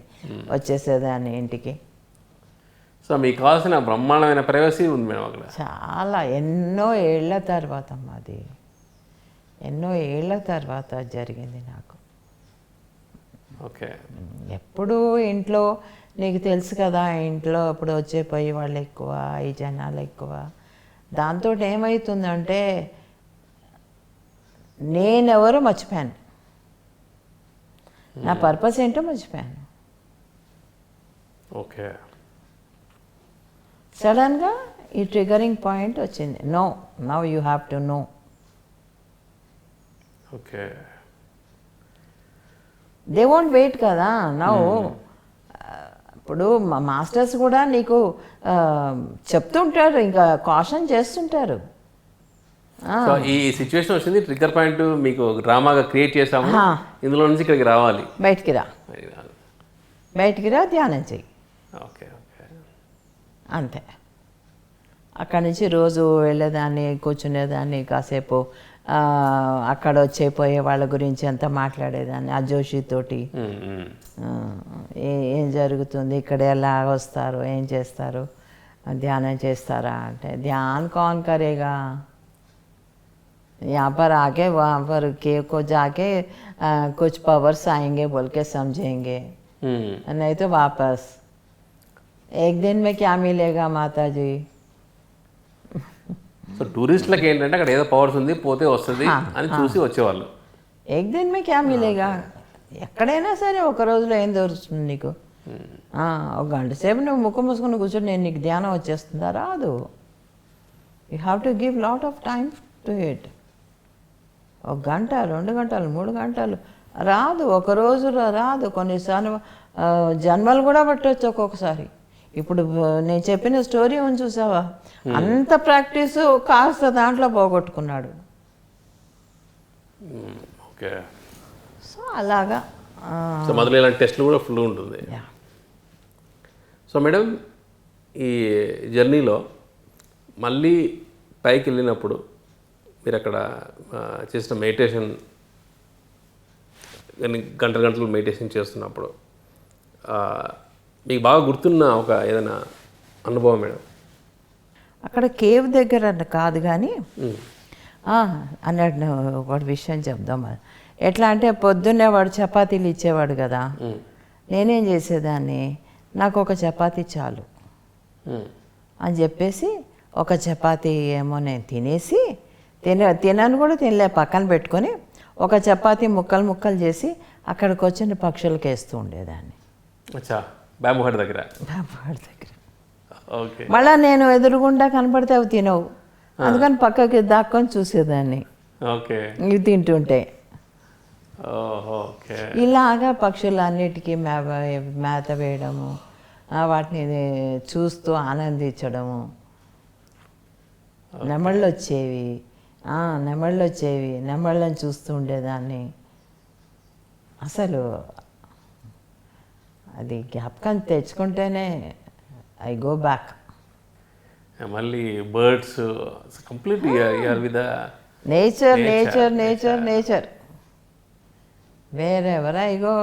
S2: వచ్చేసేదాన్ని ఇంటికి.
S1: సో మీకు కావాల్సిన బ్రహ్మాండమైన ప్రైవసీ ఉంది మేడం అక్కడ?
S2: చాలా ఎన్నో ఏళ్ల తర్వాత అది, ఎన్నో ఏళ్ల తర్వాత జరిగింది నాకు.
S1: ఓకే.
S2: ఎప్పుడు ఇంట్లో నీకు తెలుసు కదా, ఇంట్లో ఇప్పుడు వచ్చేపోయి వాళ్ళు ఎక్కువ, ఈ జనాలు ఎక్కువ. దాంతో ఏమవుతుందంటే నేనెవరో మర్చిపోయాను, నా పర్పస్ ఏంటో మర్చిపోయాను.
S1: ఓకే.
S2: సడన్గా ఈ ట్రిగరింగ్ పాయింట్ వచ్చింది. No, now you have to know.
S1: Okay.
S2: They won't wait కదా. నౌ ఇప్పుడు మా మాస్టర్స్ కూడా నీకు చెప్తుంటారు, ఇంకా కాషన్ చేస్తుంటారు.
S1: సో ఈ సిచ్యువేషన్ వచ్చింది, ట్రిగ్గర్ పాయింట్ మీకు డ్రామాగా క్రియేట్ చేసాము, ఇందులో నుంచి ఇక్కడికి రావాలి,
S2: బయటికి రా, బయటికి రా, ధ్యానం చెయ్యి.
S1: Okay okay.
S2: అంతే. అక్కడి నుంచి రోజు వెళ్ళేదాన్ని, కూర్చునేదాన్ని, కాసేపు అక్కడ వచ్చేపోయే వాళ్ళ గురించి అంతా మాట్లాడేదాన్ని ఆ జోషితోటి. ఏం జరుగుతుంది ఇక్కడ, ఎలా వస్తారు, ఏం చేస్తారు, ధ్యానం చేస్తారా అంటే, ధ్యాన్ కౌన్ కరేగా, यहाँ पर आके वहाँ पर के को जाके कुछ पावर्स आएंगे बोल के समझेंगे, नहीं तो वापस एक दिन में क्या मिलेगा माता जी.
S1: సో టూరిస్టులకి ఏంటంటే అక్కడ ఏదో పవర్స్ ఉంది, పోతే వస్తుంది అని చూసి వచ్చేవాళ్ళు.
S2: ఏక్ దిన్ మే క్యా మిలేగా, ఎక్కడైనా సరే ఒక రోజులో ఏం దొరుకుతుంది నీకు? ఒక గంట సేపు నువ్వు ముక్కు మూసుకుని కూర్చొని నేను నీకు ధ్యానం వచ్చేస్తుందా? రాదు. You have to give lot of time to it. ఒక గంట, 2 గంటలు, 3 గంటలు రాదు, ఒక రోజు రాదు. కొన్నిసార్లు జన్మలు కూడా పట్టవచ్చు ఒక్కొక్కసారి. ఇప్పుడు నేను చెప్పిన స్టోరీ ఉంది చూసావా, అంత ప్రాక్టీసు కాస్త దాంట్లో పోగొట్టుకున్నాడు.
S1: ఓకే.
S2: సో అలాగా.
S1: సో మొదలు ఇలాంటి టెస్ట్లు కూడా ఫుల్ ఉంటుంది. సో మేడం, ఈ జర్నీలో మళ్ళీ పైకి వెళ్ళినప్పుడు మీరు అక్కడ చేసిన మెడిటేషన్, గంటలు మెడిటేషన్ చేస్తున్నప్పుడు మీకు బాగా గుర్తున్న ఒక ఏదైనా అనుభవం మేడం?
S2: అక్కడ కేవ్ దగ్గర కాదు కానీ అన్నట్టు ఒక విషయం చెప్దాం. ఎట్లా అంటే పొద్దున్నే వాడు చపాతీలు ఇచ్చేవాడు కదా, నేనేం చేసేదాన్ని, నాకు ఒక చపాతీ చాలు అని చెప్పేసి ఒక చపాతీ ఏమో నేను తినేసి, తినను కూడా తినలే, పక్కన పెట్టుకొని ఒక చపాతీ ముక్కలు చేసి అక్కడికి వచ్చిన పక్షులకు వేస్తూ ఉండేదాన్ని.
S1: బ్యాంబూ హట్ దగ్గర. ఓకే. మళ్ళీ
S2: నేను ఎదురుగుండా కనపడితే అవి తినవు, అందుకని పక్కకి దాక్కొని చూసేదాన్ని.
S1: ఓకే.
S2: ఇవి తింటుంటే
S1: ఓకే.
S2: ఇలాగా పక్షులన్నిటికీ మేత వేయడము, వాటిని చూస్తూ ఆనందించడము. నెమళ్ళు వచ్చేవి, నెమళ్ళని చూస్తూ ఉండేదాన్ని. అసలు అది జ్ఞాపకం తెచ్చుకుంటేనే ఐ గో బ్యాక్.
S1: మళ్ళీ birds, complete with
S2: nature wherever I go.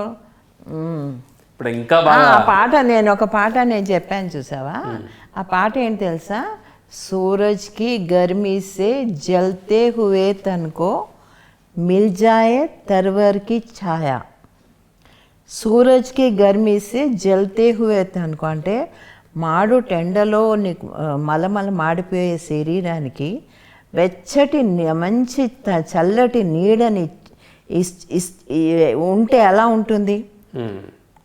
S1: ఇప్పుడు ఇంకా బాగా
S2: ఒక పాట నేను చెప్పాను చూసావా, ఆ పాట ఏంటి తెలుసా, सूरज की गर्मी से जलते हुए तन को मिल जाए तरवर की छाया. సూరజ్ కి గర్మీ సే జల్తే హువే తనుకో అంటే మాడు టెండలో నీకు మలమల మాడిపోయే శరీరానికి వెచ్చటి మంచి చల్లటి నీడని ఉంటే ఎలా ఉంటుంది,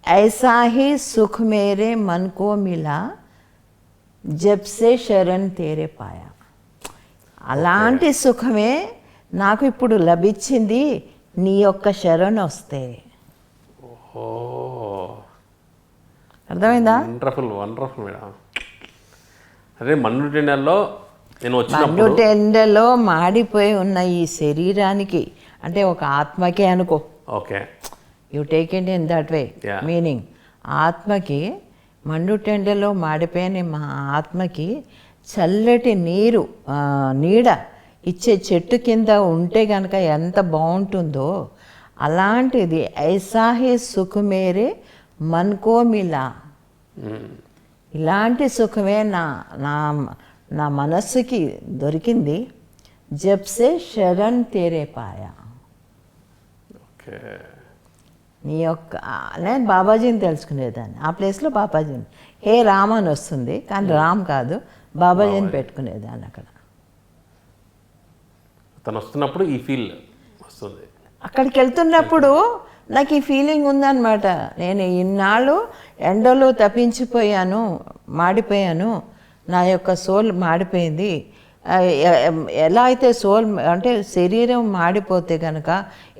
S2: ఐసా హీ సుఖ్ మేరే మన్ కో మిలా జబ్ సే శరణ్ తేరే పాయా. అలాంటి సుఖమే నాకు ఇప్పుడు లభించింది నీ యొక్క శరణు వస్తే.
S1: ఓ
S2: అర్థమైందా?
S1: Wonderful wonderful madam. అదే మన్నుటెండల్లో నేను వచ్చినప్పుడు
S2: మన్నుటెండలో మాడిపోయి ఉన్న ఈ శరీరానికి, అంటే ఒక ఆత్మకే అనుకో,
S1: okay
S2: you take it in that way,
S1: Yeah.
S2: Meaning ఆత్మకి మండుటెండలో మాడిపోయిన మా ఆత్మకి చల్లటి నీరు నీడ ఇచ్చే చెట్టు కింద ఉంటే కనుక ఎంత బాగుంటుందో, అలాంటిది ఐసాహి సుఖమేరే మన్కో మిలా. ఇలాంటి సుఖమే నా నా నా మనస్సుకి దొరికింది. జబ్సే శరణ్ తేరే పాయా.
S1: ఓకే
S2: నీ యొక్క నేను బాబాజీని తెలుసుకునేదాన్ని. ఆ ప్లేస్లో బాబాజీని హే రామ్ అని వస్తుంది, కానీ రామ్ కాదు, బాబాజీని పెట్టుకునేదాన్ని అక్కడ.
S1: తను వస్తున్నప్పుడు ఈ ఫీల్ వస్తుంది.
S2: అక్కడికి వెళ్తున్నప్పుడు నాకు ఈ ఫీలింగ్ ఉందన్నమాట. నేను ఇన్నాళ్ళు ఎండలో తప్పించిపోయాను, మాడిపోయాను, నా యొక్క సోల్ మాడిపోయింది. ఎలా అయితే సోల్ అంటే శరీరం మాడిపోతే కనుక,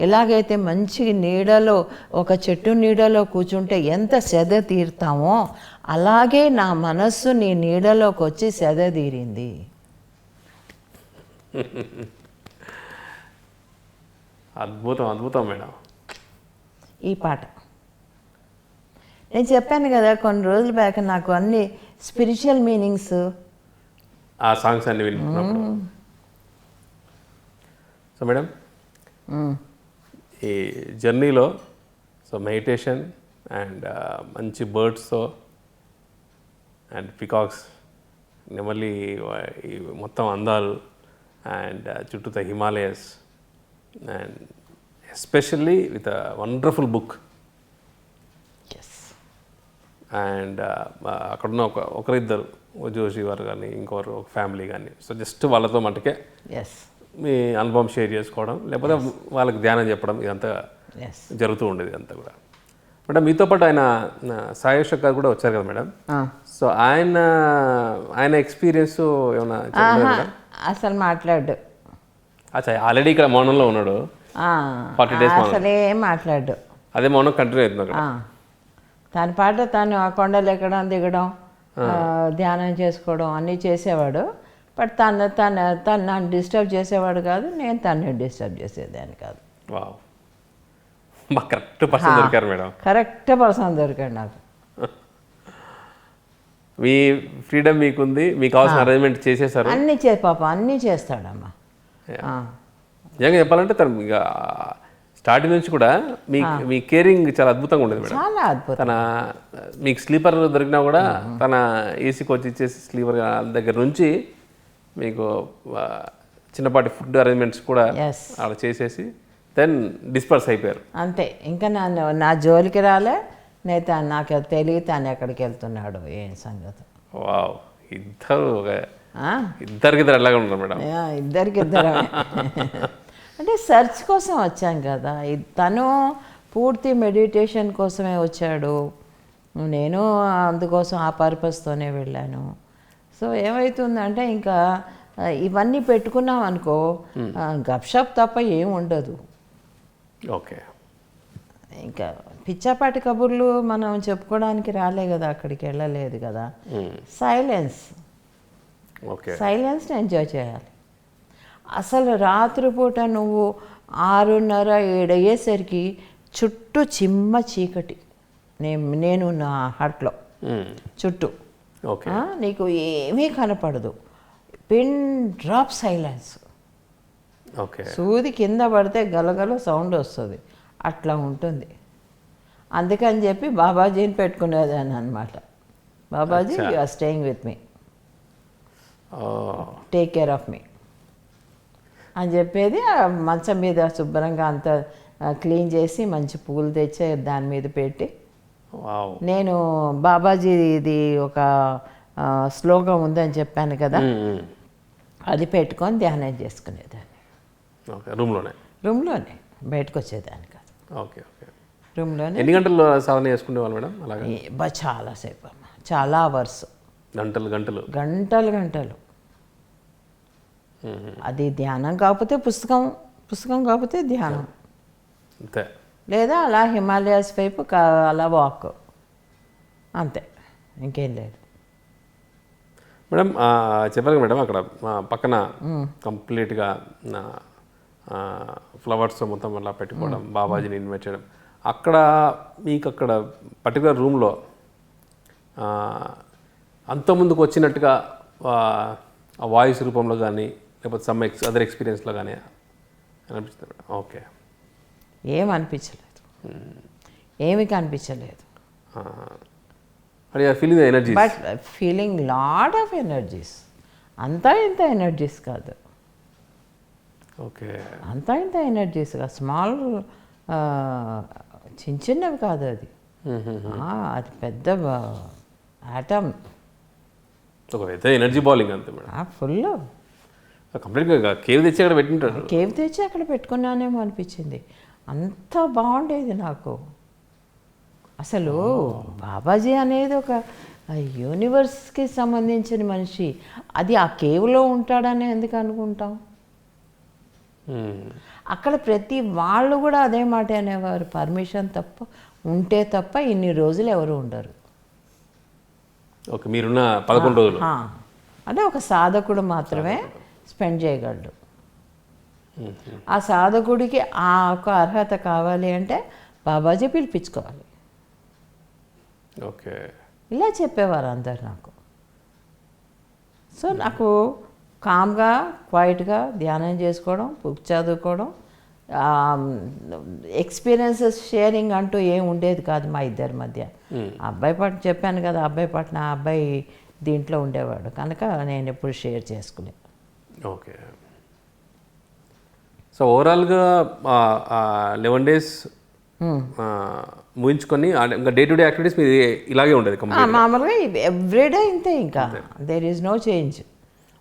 S2: ఎలాగైతే మంచి నీడలో ఒక చెట్టు నీడలో కూర్చుంటే ఎంత సెద తీరుతామో, అలాగే నా మనస్సు నీ నీడలోకి వచ్చి సెద తీరింది.
S1: అద్భుతం అద్భుతం మేడం.
S2: ఈ పాట నేను చెప్పాను కదా కొన్ని రోజుల బ్యాక్, నాకు అన్ని స్పిరిచువల్ మీనింగ్స్
S1: ఆ సాంగ్స్ అన్ని వింటున్నప్పుడు. సో మేడం, ఈ జర్నీలో సో మెడిటేషన్ అండ్ మంచి బర్డ్స్తో అండ్ పికాక్స్, నెమలి ఈ మొత్తం అందాలు అండ్ చుట్టూతో Himalayas and especially with a wonderful book and అక్కడున్న ఒకరిద్దరు జోషి వారు కానీ ఇంకొకరు ఒక ఫ్యామిలీ కానీ, సో జస్ట్ వాళ్ళతో మటుకే మీ అనుభవం షేర్ చేసుకోవడం, లేకపోతే వాళ్ళకి ధ్యానం చెప్పడం, ఇదంతా జరుగుతూ ఉండేది అంతా కూడా. మేడం మీతో పాటు ఆయన సాయేష్ గారు కూడా వచ్చారు కదా మేడం. సో ఆయన ఎక్స్పీరియన్స్ ఏమైనా
S2: అసలు మాట్లాడు.
S1: అచ్చా, ఆల్రెడీ ఇక్కడ మౌనంలో ఉన్నాడు 40 days
S2: అసలే మాట్లాడు.
S1: అదే మౌనం కంటిన్యూ అవుతుంది.
S2: తన పాట తను ఆ కొండలు ఎక్కడం దిగడం, ధ్యానం చేసుకోవడం అన్నీ చేసేవాడు. బట్ తను నన్ను డిస్టర్బ్ చేసేవాడు కాదు, నేను తనని డిస్టర్బ్ చేసేదాన్ని కాదు.
S1: కరెక్ట్ పర్సన్ దొరికారు మేడం.
S2: కరెక్ట్ పర్సన్ దొరికాడు నాకు.
S1: మీ ఫ్రీడమ్ మీకుంది, మీకు కావాల్సిన అరేంజ్మెంట్ చేసేసారు.
S2: పాప అన్నీ చేస్తాడమ్మా.
S1: నిజంగా చెప్పాలంటే తను ఇక స్టార్టింగ్ నుంచి కూడా మీ కేరింగ్ చాలా అద్భుతంగా ఉండేది మేడం.
S2: చాలా అద్భుతం.
S1: తన మీకు స్లీపర్ దొరికినా కూడా తన ఏసీకి వచ్చి ఇచ్చేసి స్లీపర్ దగ్గర నుంచి మీకు చిన్నపాటి ఫుడ్ అరేంజ్మెంట్స్ కూడా అలా చేసేసి దెన్ డిస్పర్స్ అయిపోయారు
S2: అంతే. ఇంకా నా జోలికి రాలే, నేత నాకు తెలియదు తను ఎక్కడికి వెళ్తున్నాడు ఏం సంగతి.
S1: వావ్, ఇద్దరికి అలాగే ఉన్నారు మేడం.
S2: ఇద్దరు అంటే సెర్చ్ కోసం వచ్చాం కదా. తను పూర్తి మెడిటేషన్ కోసమే వచ్చాడు, నేను అందుకోసం ఆ పర్పస్తోనే వెళ్ళాను. సో ఏమవుతుందంటే ఇంకా ఇవన్నీ పెట్టుకున్నాం అనుకో, గప్షప్ తప్ప ఏం ఉండదు.
S1: ఓకే,
S2: ఇంకా పిచ్చాపాటి కబుర్లు మనం చెప్పుకోవడానికి రాలే కదా, అక్కడికి వెళ్ళలేదు కదా. సైలెన్స్ని ఎంజాయ్ చేయాలి. అసలు రాత్రిపూట నువ్వు 6:30, 7 అయ్యేసరికి చుట్టూ చిమ్మ చీకటి. నేను నా హార్ట్లో చుట్టూ నీకు ఏమీ కనపడదు. Pin drop silence. సూది కింద పడితే గలగల సౌండ్ వస్తుంది, అట్లా ఉంటుంది. అందుకని చెప్పి బాబాజీని పెట్టుకునేదాన్ని అనమాట. Babaji, you are staying with me, take care of me అని చెప్పేది. ఆ మంచం మీద శుభ్రంగా అంతా క్లీన్ చేసి మంచి పూలు తెచ్చి దాని మీద పెట్టి, నేను బాబాజీది ఒక శ్లోకం ఉందని చెప్పాను కదా, అది పెట్టుకొని ధ్యానం చేసుకునేదాన్ని. రూమ్లోనే, బయటకు వచ్చేదాన్ని కాదు. రూమ్లోనే.
S1: ఎన్ని గంటలు సాధన చేసుకునేవాళ్ళు మేడం? అలాగే
S2: చాలాసేపు అమ్మ, చాలా అవర్స్,
S1: గంటలు.
S2: అది ధ్యానం కాకపోతే పుస్తకం, పుస్తకం కాకపోతే ధ్యానం,
S1: అంతే.
S2: లేదా అలా హిమాలయాస్ వైపు అలా వాక్, అంతే, ఇంకేం లేదు.
S1: మేడం చెప్పారు మేడం అక్కడ పక్కన కంప్లీట్గా ఫ్లవర్స్ మొత్తం అలా పెట్టుకోవడం, బాబాజీని ఇన్వైట్ చేయడం, అక్కడ మీకు అక్కడ పర్టికులర్ రూమ్లో అంతకుముందుకు వచ్చినట్టుగా ఆ వాయిస్ రూపంలో కానీ లేకపోతే సమ్ అదర్ ఎక్స్పీరియన్స్లో కానీ అనిపిస్తుంది మేడం? ఓకే.
S2: ఏమనిపించలేదు, ఏమి కనిపించలేదు.
S1: అది feeling energy,
S2: but feeling lot of energies. అంతా ఇంత ఎనర్జీస్ కాదు,
S1: ఓకే,
S2: అంతా ఇంత ఎనర్జీస్ కాదు, స్మాల్ చిన్న చిన్నవి కాదు అది. అది పెద్ద ఆటమ్,
S1: ఒక పెద్ద ఎనర్జీ బాలింగ్ అంతే మేడం.
S2: ఫుల్
S1: కంప్లీట్గా కేవ్ తెచ్చి అక్కడ పెట్టింటారు.
S2: కేవ్ తెచ్చి అక్కడ పెట్టుకున్నానేమో అనిపించింది. అంత బాగుండేది నాకు. అసలు బాబాజీ అనేది ఒక యూనివర్స్కి సంబంధించిన మనిషి, అది ఆ కేవ్లో ఉంటాడని ఎందుకు అనుకుంటాం? అక్కడ ప్రతి వాళ్ళు కూడా అదే మాట అనేవారు, పర్మిషన్ తప్ప ఉంటే తప్ప ఇన్ని రోజులు ఎవరు ఉండరు.
S1: ఓకే, మీరున్న 11 రోజులు
S2: అంటే ఒక సాధకుడు మాత్రమే స్పెండ్ చేయగలడు. ఆ సాధకుడికి ఆ ఒక అర్హత కావాలి అంటే బాబాజీ పిలిపించుకోవాలి.
S1: ఓకే,
S2: ఇలా చెప్పేవారు అందరు నాకు. సో నాకు కామ్గా క్వైట్గా ధ్యానం చేసుకోవడం, బుక్ చదువుకోవడం, ఎక్స్పీరియన్సెస్ షేరింగ్ అంటూ ఏం ఉండేది కాదు మా ఇద్దరి మధ్య. అబ్బాయి పట్ల చెప్పాను కదా, అబ్బాయి పట్ల ఆ అబ్బాయి దీంట్లో ఉండేవాడు కనుక నేను ఎప్పుడు షేర్ చేసుకునే.
S1: ఓకే. సో ఓవరాల్గా 11 days ముగించుకొని ఇంకా డే టు డే యాక్టివిటీస్ మీది ఇలాగే ఉండేది
S2: మామూలుగా ఎవ్రీడే ఇంతే, ఇంకా దేర్ ఈజ్ నో చేంజ్.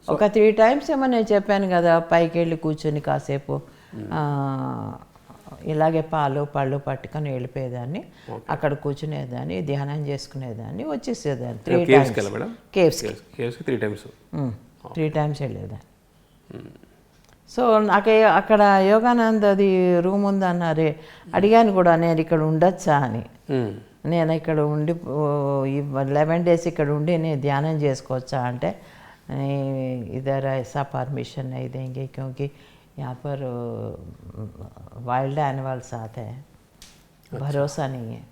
S2: ఒక 3 times ఏమో నేను చెప్పాను కదా, పైకి వెళ్ళి కూర్చొని కాసేపు ఇలాగే పాలు పళ్ళు పట్టుకొని వెళ్ళిపోయేదాన్ని, అక్కడ కూర్చునేదాన్ని, ధ్యానం చేసుకునేదాన్ని, వచ్చేసేదాన్ని. 3 times కేవ్స్కి 3 times వెళ్ళేదాన్ని. సో నాకు అక్కడ యోగానంద్ అది రూమ్ ఉందన్నారే, అడిగాను కూడా నేను ఇక్కడ ఉండొచ్చా అని. నేను ఇక్కడ ఉండి 11 days ఇక్కడ ఉండి నేను ధ్యానం చేసుకోవచ్చా అంటే, इधर ऐसा परमिशन नहीं देंगे क्योंकि यहाँ पर वाइल्ड एनिमल्स आते हैं, भरोसा नहीं है.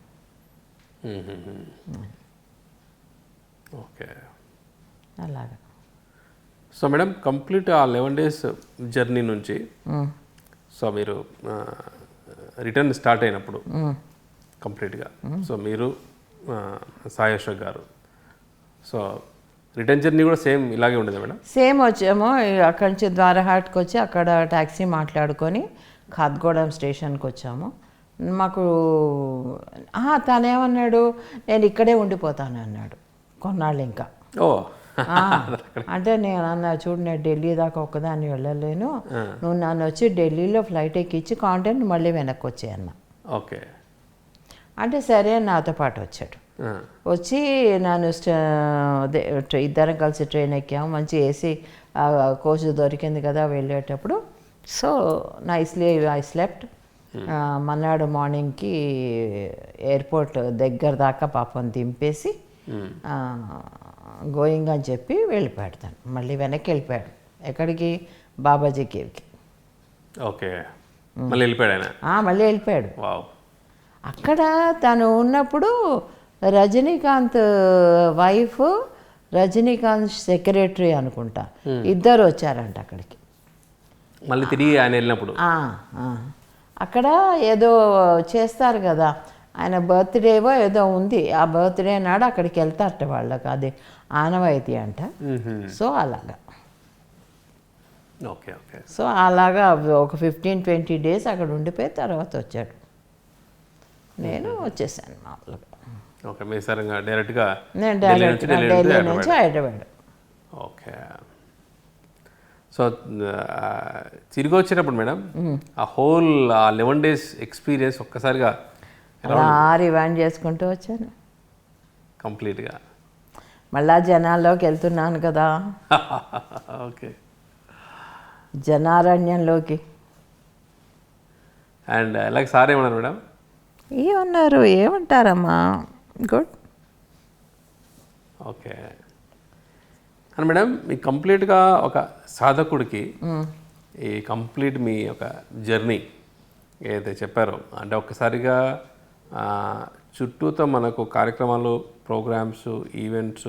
S1: ఓకే,
S2: అలాగా.
S1: సో మేడం కంప్లీట్ ఆ 11 days జర్నీ నుంచి సో మీరు రిటర్న్ స్టార్ట్ అయినప్పుడు కంప్లీట్గా సో మీరు Sai Ashok garu, so return journey కూడా సేమ్ ఇలాగే ఉండేది మేడం?
S2: సేమ్ వచ్చాము, అక్కడి నుంచి ద్వారహాట్కి వచ్చి అక్కడ ట్యాక్సీ మాట్లాడుకొని ఖాద్గూడెం స్టేషన్కి వచ్చాము. మాకు తనేమన్నాడు, నేను ఇక్కడే ఉండిపోతాను అన్నాడు కొన్నాళ్ళు ఇంకా.
S1: ఓ
S2: అంటే నేను అన్నా, చూడు నేను ఢిల్లీ దాకా ఒక్కదాన్ని వెళ్ళలేను, నువ్వు నన్ను వచ్చి ఢిల్లీలో ఫ్లైట్ ఎక్కించి కాంటెంట్ మళ్ళీ వెనక్కి వచ్చాయన్న.
S1: ఓకే
S2: అంటే సరే నాతో పాటు వచ్చాడు. వచ్చి నన్ను ఇద్దరం కలిసి ట్రైన్ ఎక్కాము, మంచి ఏసీ కోచ్ దొరికింది కదా వెళ్ళేటప్పుడు. So nicely I slept. మన్నాడు మార్నింగ్కి ఎయిర్పోర్ట్ దగ్గర దాకా పాపం దింపేసి గోయింగ్ అని చెప్పి వెళ్ళిపోయాడు తను. మళ్ళీ వెనక్కి వెళ్ళిపోయాడు. ఎక్కడికి? బాబాజీ కేవ్కి.
S1: ఓకే, మళ్ళీ వెళ్ళిపోయాడు ఆయన?
S2: మళ్ళీ వెళ్ళిపోయాడు. అక్కడ తను ఉన్నప్పుడు రజనీకాంత్ వైఫ్, రజనీకాంత్ సెక్రటరీ అనుకుంటా, ఇద్దరు వచ్చారంట అక్కడికి.
S1: మళ్ళీ తిరిగి ఆయన వెళ్ళినప్పుడు
S2: అక్కడ ఏదో చేస్తారు కదా, ఆయన బర్త్డేవో ఏదో ఉంది, ఆ బర్త్డే నాడు అక్కడికి వెళ్తారట వాళ్ళకి, అది ఆనవాయితీ అంట. సో అలాగా.
S1: Okay okay.
S2: సో అలాగా ఒక 15-20 days అక్కడ ఉండిపోయి తర్వాత వచ్చాడు. నేను వచ్చేసాను మామూలుగా.
S1: ఓకే, మీ సరంగా డైరెక్ట్గా
S2: నేను డైరెక్ట్గా ఢిల్లీ నుంచి హైదరాబాద్.
S1: ఓకే. సో తిరిగి వచ్చేటప్పుడు మేడం ఆ హోల్ 11 days ఎక్స్పీరియన్స్ ఒక్కసారిగా
S2: రివైండ్ చేసుకుంటూ వచ్చాను
S1: కంప్లీట్గా.
S2: మళ్ళా జనాల్లోకి వెళ్తున్నాను కదా.
S1: ఓకే.
S2: జనారణ్యంలోకి.
S1: అండ్ అలాగే సార్ ఏమన్నారు మేడం?
S2: ఏమన్నారు, ఏమంటారమ్మా, గుడ్.
S1: ఓకే. అని మేడం, మీ కంప్లీట్గా ఒక సాధకుడికి ఈ కంప్లీట్ మీ ఒక జర్నీ ఏదైతే చెప్పారో, అంటే ఒక్కసారిగా చుట్టూతో మనకు కార్యక్రమాలు, ప్రోగ్రామ్స్, ఈవెంట్స్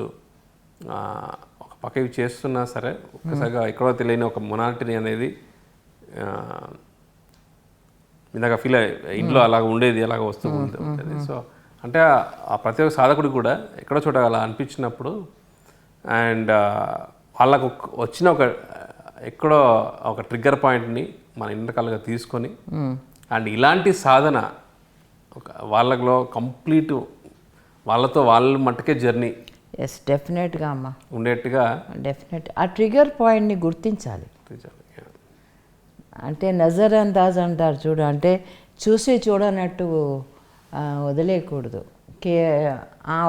S1: ఒక పక్క ఇవి చేస్తున్నా సరే ఒక్కసారిగా ఎక్కడో తెలియని ఒక మొనాటిని అనేది ఇందాక ఫీల్ ఇంట్లో అలాగ ఉండేది, అలాగ వస్తూ ఉంటుంది. సో అంటే ఆ ప్రతి ఒక్క సాధకుడికి కూడా ఎక్కడో చోట అలా అనిపించినప్పుడు అండ్ వాళ్ళకు వచ్చిన ఒక ఎక్కడో ఒక ట్రిగ్గర్ పాయింట్ని మన ఇంటర్కాలుగా తీసుకొని అండ్ ఇలాంటి సాధన ఒక వాళ్ళలో కంప్లీట్ వాళ్ళతో వాళ్ళ మట్టుకే జర్నీ
S2: ఎస్ డెఫినెట్గా అమ్మా
S1: ఉండేట్టుగా
S2: డెఫినెట్ ఆ ట్రిగ్గర్ పాయింట్ని గుర్తించాలి. అంటే నజర్ అందాజ్ అంటారు చూడు, అంటే చూసి చూడనట్టు వదిలేయకూడదు.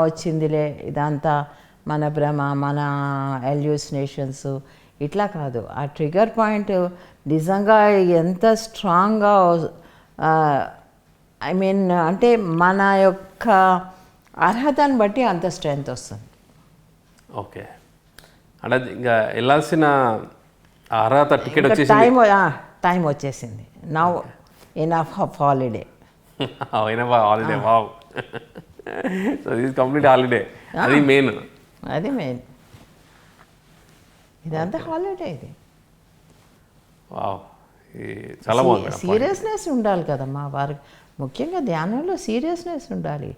S2: వచ్చిందిలే ఇదంతా మన భ్రమ, మన ఎల్యూసినేషన్స్, ఇట్లా కాదు. ఆ ట్రిగ్గర్ పాయింట్ నిజంగా ఎంత స్ట్రాంగ్గా ఐ మీన్ అంటే మన యొక్క అర్హతను బట్టి అంత స్ట్రెంగ్త్ వస్తుంది.
S1: ఓకే. అంటే ఇంకా వెళ్ళాల్సిన అర్హత టికెట్ వచ్చేసి
S2: టైం వచ్చేసింది. Now enough of holiday.
S1: Holiday, wow. So this complete holiday, అది మెయిన్.
S2: ఇదంతా హాలిడే. ఇది
S1: వావ్, చాలా బాగుంది.
S2: సీరియస్నెస్ ఉండాలి కదమ్మా వారికి, ముఖ్యంగా ధ్యానంలో సీరియస్నెస్ ఉండాలి.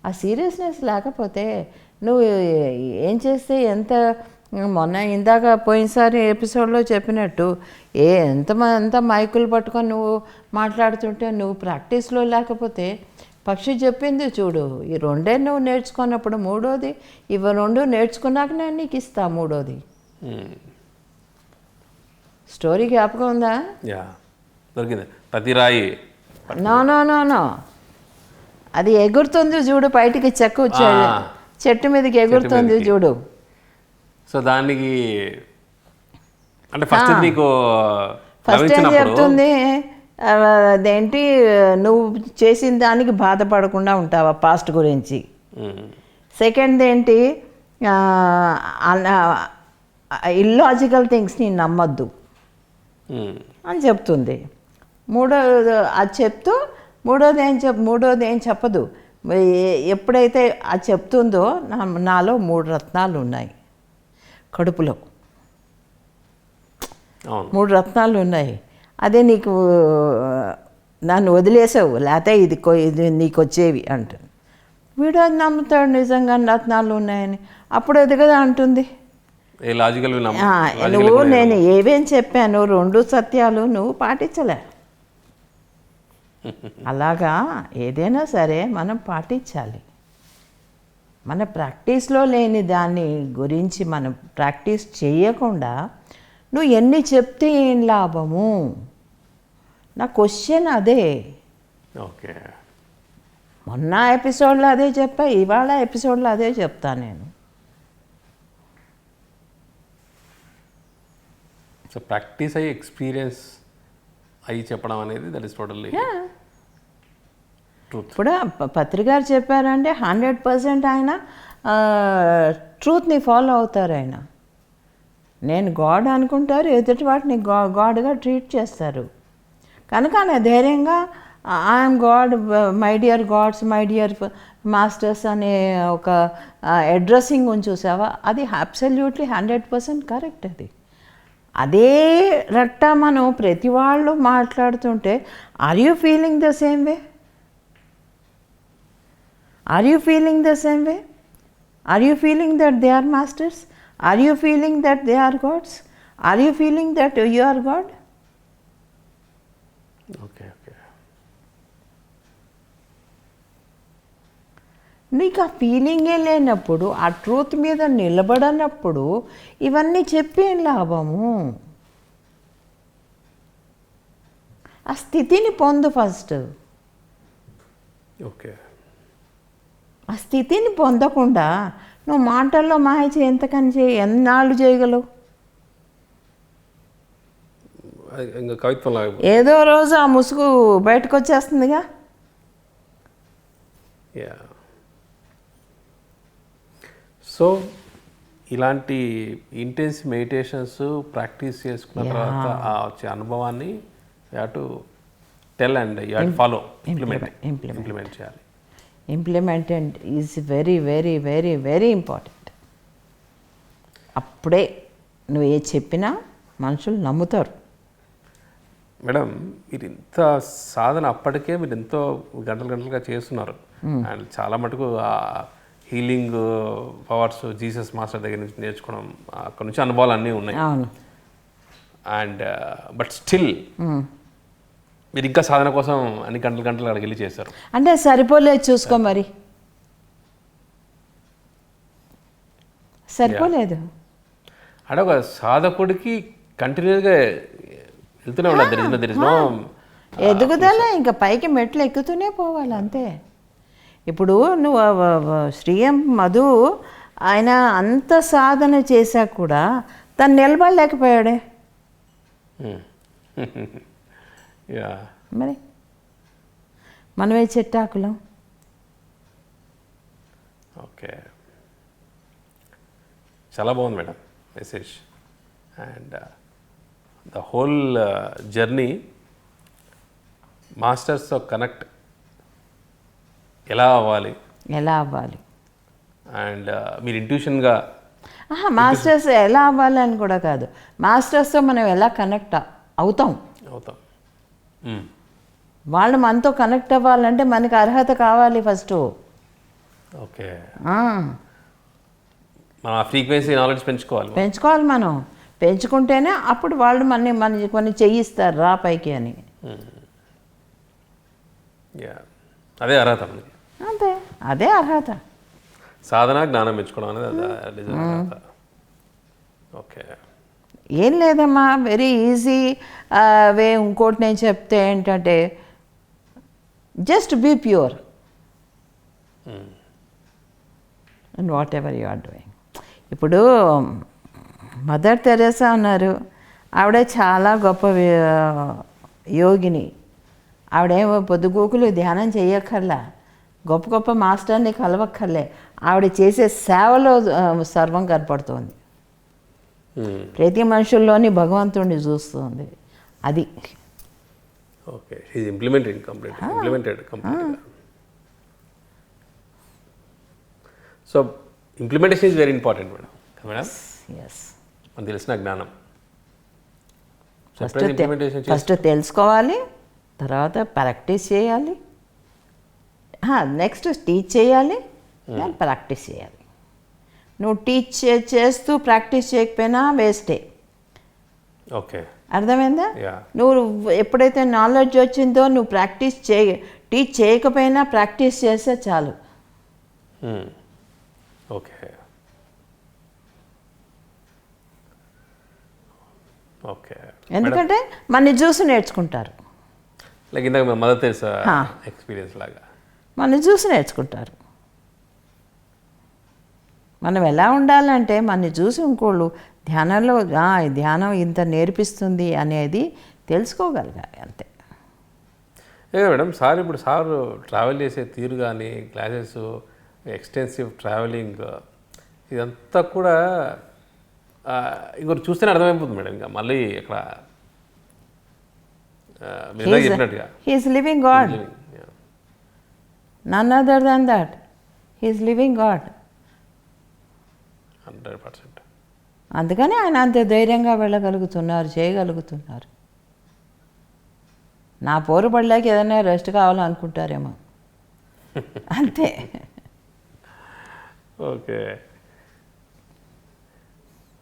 S2: ఆ సీరియస్నెస్ లేకపోతే నువ్వు ఏం చేస్తే ఎంత, మొన్న ఇందాక పోయినసారి ఎపిసోడ్లో చెప్పినట్టు ఎంత మైకులు పట్టుకొని నువ్వు మాట్లాడుతుంటే నువ్వు ప్రాక్టీస్లో లేకపోతే, పక్షి చెప్పింది చూడు, ఈ రెండే నువ్వు నేర్చుకున్నప్పుడు మూడోది ఇవి రెండు నేర్చుకున్నాక నేను నీకు ఇస్తా మూడోది. స్టోరీ జ్ఞాపకం ఉందా?
S1: దొరికింది. ప్రతి రాయి
S2: నో అది ఎగురుతుంది చూడు, బయటికి చెట్టు మీదకి ఎగురుతుంది చూడు.
S1: సో దానికి అంటే ఫస్ట్ నీకు
S2: ఏం చెప్తుంది, అదేంటి, నువ్వు చేసిన దానికి బాధపడకుండా ఉంటావా పాస్ట్ గురించి. సెకండ్ ఏంటి, ఇల్లాజికల్ థింగ్స్ని నమ్మొద్దు అని చెప్తుంది. అది చెప్తూ మూడోది ఏం చెప్పదు. ఎప్పుడైతే అది చెప్తుందో నాలో 3 రత్నాలు ఉన్నాయి కడుపులో, 3 రత్నాలు ఉన్నాయి. అదే నీకు నన్ను వదిలేసావు, లేకపోతే ఇది నీకు వచ్చేవి అంటుంది. వీడు అది నమ్ముతాడు నిజంగా రత్నాలు ఉన్నాయని. అప్పుడు అది కదా అంటుంది, నువ్వు నేను ఏవేం చెప్పాను 2 సత్యాలు నువ్వు పాటించలే. అలాగా ఏదైనా సరే మనం పాటించాలి. మన ప్రాక్టీస్లో లేని దాన్ని గురించి మనం ప్రాక్టీస్ చేయకుండా నువ్వు ఎన్ని చెప్తే ఏం లాభము? నా క్వశ్చన్ అదే.
S1: ఓకే.
S2: మొన్న ఎపిసోడ్లో అదే చెప్పా, ఇవాళ ఎపిసోడ్లో అదే చెప్తా నేను.
S1: సో ప్రాక్టీస్ అయ్యి ఎక్స్పీరియన్స్ అయ్యి చెప్పడం అనేది దట్ ఈస్ టోటల్లీ ట్రూత్.
S2: ఇప్పుడు పత్రికారు చెప్పారంటే 100% ఆయన ట్రూత్ని ఫాలో అవుతారు. ఆయన నేను గాడ్ అనుకుంటారు, ఎదుటి వాటిని గాడ్గా ట్రీట్ చేస్తారు. కనుక ఆయన ధైర్యంగా I'm God, my dear God's, my dear masters అనే ఒక అడ్రస్సింగ్ ఉంది చూసావా, అది అబ్సల్యూట్లీ 100% కరెక్ట్. అదే రట్ట మనం ప్రతి వాళ్ళు మాట్లాడుతుంటే, are you feeling the same way? Are you feeling the same way? Are you feeling that they are masters? Are you feeling that they are gods? Are you feeling that you are God?
S1: Okay.
S2: నీకు ఆ ఫీలింగే లేనప్పుడు, ఆ truth మీద నిలబడనప్పుడు ఇవన్నీ చెప్పేం లాభము? ఆ స్థితిని పొందు ఫస్ట్.
S1: ఓకే.
S2: ఆ స్థితిని పొందకుండా నువ్వు మాటల్లో మాయ ఎంతకని ఎన్నాళ్ళు చేయగలవు?
S1: ఇంకా కవిత్వం లాగా.
S2: ఏదో రోజు ఆ ముసుగు బయటకు వచ్చేస్తుందిగా.
S1: యా. సో ఇలాంటి ఇంటెన్స్ మెడిటేషన్స్ ప్రాక్టీస్ చేసుకున్న తర్వాత ఆ వచ్చే అనుభవాన్ని you have to tell and you have to follow, implement చేయాలి.
S2: Implemented is very very very very important. అప్పుడే నువ్వు ఏ చెప్పినా మనుషులు నమ్ముతారు.
S1: మేడం, మీరు ఇంత సాధన అప్పటికే మీరు ఎంతో గంటలుగా చేస్తున్నారు. అండ్ చాలా మటుకు ఆ హీలింగ్ పవర్స్ జీసస్ మాస్టర్ దగ్గర నుంచి నేర్చుకోవడం, అక్కడ నుంచి అనుభవాలు అన్నీ ఉన్నాయి.
S2: అవును.
S1: అండ్ బట్ స్టిల్ మీరు ఇంకా సాధన కోసం అన్ని గంటలు అక్కడికి వెళ్ళి చేస్తారు.
S2: అంటే సరిపోలేదు, చూసుకో మరి. సరిపోలేదు.
S1: అంటే ఒక సాధకుడికి కంటిన్యూస్గా వెళ్తూనే ఉండాలి.
S2: ఎదుగుదల ఇంకా పైకి మెట్లు ఎక్కుతూనే పోవాలి అంతే. ఇప్పుడు నువ్వు శ్రీఎం మధు ఆయన అంత సాధన చేశాక కూడా తను నిలబడలేకపోయాడే. మరి మనమే చెట్టాకులం.
S1: ఓకే, చాలా బాగుంది madam message. And the whole journey మాస్టర్స్తో కనెక్ట్ ఎలా అవ్వాలి అండ్ మీరు ఇంట్యూషన్గా
S2: మాస్టర్స్ ఎలా అవ్వాలి అని కూడా కాదు, మాస్టర్స్తో మనం ఎలా కనెక్ట్ అవుతాం. వాళ్ళు మనతో కనెక్ట్ అవ్వాలంటే మనకి అర్హత కావాలి ఫస్ట్.
S1: ఓకే, మనం ఆ ఫ్రీక్వెన్సీ నాలెడ్జ్ పెంచుకోవాలి. మనం పెంచుకుంటేనే అప్పుడు వాళ్ళు మన కొన్ని చెయ్యిస్తారు రా పైకి అని. అదే అర్హత మనకి.
S2: అంతే, అదే అర్హత.
S1: సాధన జ్ఞానం పెంచుకోవడం అనేది అర్హత. ఓకే,
S2: ఏం లేదమ్మా, వెరీ ఈజీ వే. ఇంకోటి నేను చెప్తే ఏంటంటే just be pure and whatever you are doing. ఇప్పుడు మదర్ తెరేసా ఉన్నారు, ఆవిడ చాలా గొప్ప యోగిని. ఆవిడేమో పొద్దుగూకులు ధ్యానం చేయక్కర్లా, గొప్ప గొప్ప మాస్టర్ని కలవక్కర్లే. ఆవిడ చేసే సేవలో సర్వం కనపడుతోంది. ప్రతి మనుషుల్లోని భగవంతుడిని చూస్తుంది. అది
S1: ఓకే, ఇంప్లిమెంటెడ్ కంప్లీట్గా. So implementation is very important madam.
S2: Yes,
S1: మనకు తెలిసిన జ్ఞానం
S2: ఫస్ట్ తెలుసుకోవాలి, తర్వాత ప్రాక్టీస్ చేయాలి, నెక్స్ట్ టీచ్ చేయాలి, దాన్ని ప్రాక్టీస్ చేయాలి. నువ్వు టీచ్ చేస్తూ ప్రాక్టీస్ చేయకపోయినా వేస్టే.
S1: ఓకే,
S2: అర్థమైందా? నువ్వు ఎప్పుడైతే నాలెడ్జ్ వచ్చిందో నువ్వు టీచ్ చేయకపోయినా ప్రాక్టీస్ చేస్తే చాలు.
S1: Okay, okay.
S2: ఎందుకంటే మన చూసి నేర్చుకుంటారు.
S1: లైక్ ఇందాక మదర్ తెరేసా ఎక్స్పీరియన్స్ లాగా
S2: మన చూసి నేర్చుకుంటారు. మనం ఎలా ఉండాలంటే మన చూసి ఇంకోళ్ళు ధ్యానంలో ధ్యానం ఇంత నేర్పిస్తుంది అనేది తెలుసుకోగలగాలి అంతే.
S1: మేడం, ఇప్పుడు సార్ ట్రావెల్ చేసే తీరు కానీ క్లాసెస్, ఎక్స్టెన్సివ్ ట్రావెలింగ్, ఇదంతా కూడా ఇంకొకటి చూస్తేనే అర్థమైపోతుంది మేడం. ఇంకా మళ్ళీ ఇక్కడ చెప్పినట్టుగా
S2: he's living god, none other than that. He's living god
S1: 100%.
S2: అందుకని ఆయన అంత ధైర్యంగా వెళ్ళగలుగుతున్నారు, చేయగలుగుతున్నారు. నా పోరు పడలేక ఏదైనా రెస్ట్ కావాలనుకుంటారేమో అంతే.
S1: ఓకే,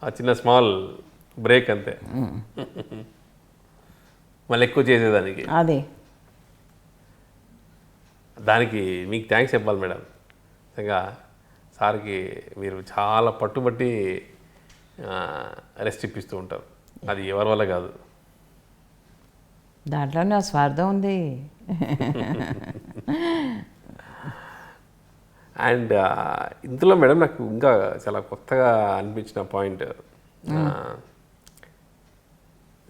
S1: ఆ చిన్న స్మాల్ బ్రేక్ అంతే, మళ్ళీ ఎక్కువ చేసేదానికి.
S2: అది
S1: దానికి మీకు థ్యాంక్స్ చెప్పాలి మేడం. నిజంగా సార్కి మీరు చాలా పట్టుబట్టి రెస్ట్ ఇప్పిస్తూ ఉంటారు. అది ఎవరి వల్ల కాదు,
S2: దాంట్లో నా స్వార్థం ఉంది.
S1: అండ్ ఇందులో మేడం నాకు ఇంకా చాలా కొత్తగా అనిపించిన పాయింట్,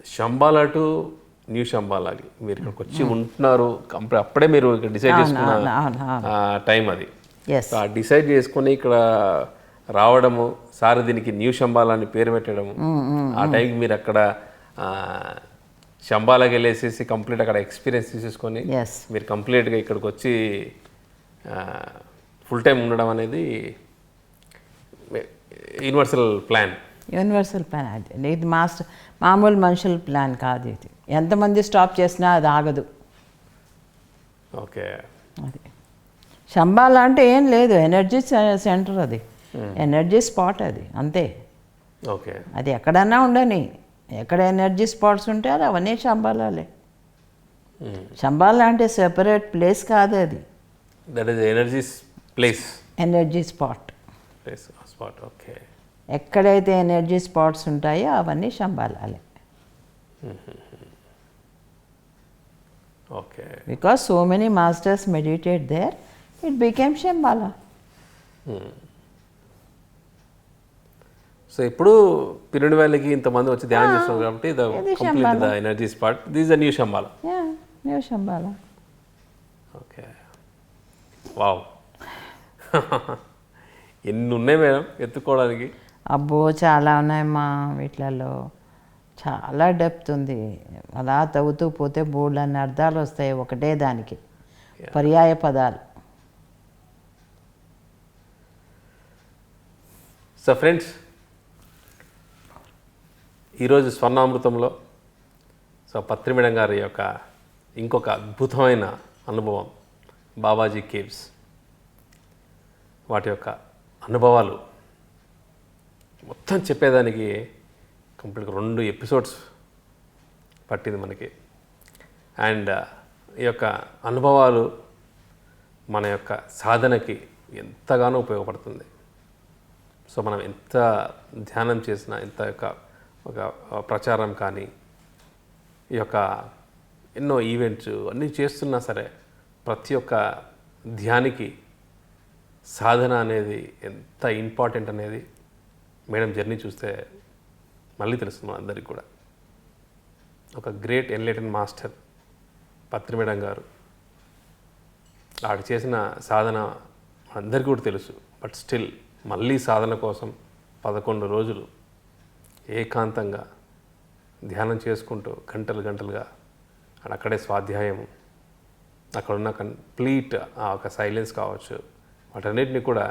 S1: శంబాలా టు న్యూ శంబాలాకి మీరు ఇక్కడికి వచ్చి ఉంటున్నారు అప్పుడే మీరు ఇక్కడ డిసైడ్ చేసుకున్న టైం అది.
S2: ఎస్
S1: సో ఆ డిసైడ్ చేసుకుని ఇక్కడ రావడము, సార్ దీనికి న్యూ శంబాలా అని పేరు పెట్టడము, ఆ టైంకి మీరు అక్కడ శంబాలాకి వెళ్ళేసేసి కంప్లీట్ అక్కడ ఎక్స్పీరియన్స్ తీసేసుకొని
S2: ఎస్
S1: మీరు కంప్లీట్గా ఇక్కడికి వచ్చి ఫుల్ టైం ఉండడం అనేది యూనివర్సల్ ప్లాన్.
S2: యూనివర్సల్ ప్లాన్ అది. ఇది మామూలు మనుషుల ప్లాన్ కాదు ఇది. ఎంతమంది స్టాప్ చేసినా అది ఆగదు.
S1: ఓకే.
S2: అది శంబాలా అంటే ఏం లేదు, ఎనర్జీ సెంటర్ అది, ఎనర్జీ స్పాట్ అది, అంతే.
S1: ఓకే.
S2: అది ఎక్కడన్నా ఉండని, ఎక్కడ ఎనర్జీ స్పాట్స్ ఉంటే అది అవన్నీ శంబాలాలే. శంబాలా అంటే సెపరేట్ ప్లేస్ కాదు అది.
S1: That is energy place,
S2: energy spot.
S1: Spot. Okay.
S2: ఎక్కడైతే ఎనర్జీ స్పాట్స్ ఉంటాయో అవన్నీ శంబాలాలే.
S1: Okay.
S2: Because so many masters meditate there, it became Shambhala.
S1: So ఇప్పుడు పిరమిడ్ వ్యాలీకి ఇంతమంది వచ్చి ధ్యానం చేస్తున్నారు కాబట్టి complete the energy spot, this the new Shambhala.
S2: New Shambhala.
S1: Okay. Wow. ఎన్ని ఉన్నాయి మేడం ఎత్తుకోవడానికి?
S2: అబ్బో చాలా ఉన్నాయమ్మా వీటిలలో, చాలా డెప్త్ ఉంది. అలా తవ్వుతూ పోతే బోర్డులన్నీ అర్థాలు వస్తాయి ఒకటే దానికి, పర్యాయ పదాలు.
S1: సో ఫ్రెండ్స్, ఈరోజు స్వర్ణామృతంలో సో పత్రి మేడం గారి యొక్క ఇంకొక అద్భుతమైన అనుభవం బాబాజీ కేవ్స్, వాటి యొక్క అనుభవాలు మొత్తం చెప్పేదానికి కంప్లీట్గా 2 ఎపిసోడ్స్ పట్టింది మనకి. అండ్ ఈ యొక్క అనుభవాలు మన యొక్క సాధనకి ఎంతగానో ఉపయోగపడుతుంది. సో మనం ఎంత ధ్యానం చేసినా, ఎంత ఒక ప్రచారం కానీ, ఈ యొక్క ఎన్నో ఈవెంట్స్ అన్నీ చేస్తున్నా సరే, ప్రతి ఒక్క ధ్యానికి సాధన అనేది ఎంత ఇంపార్టెంట్ అనేది మేడం జర్నీ చూస్తే మళ్ళీ తెలుస్తుంది మన అందరికీ కూడా. ఒక గ్రేట్ ఎన్లైటెన్ మాస్టర్ పత్రి మేడం గారు, ఆవిడ చేసిన సాధన అందరికీ కూడా తెలుసు. బట్ స్టిల్ మళ్ళీ సాధన కోసం 11 రోజులు ఏకాంతంగా ధ్యానం చేసుకుంటూ గంటలుగా అక్కడే స్వాధ్యాయము, అక్కడున్న కంప్లీట్ ఆ ఒక సైలెన్స్ కావచ్చు, వాటన్నిటిని కూడా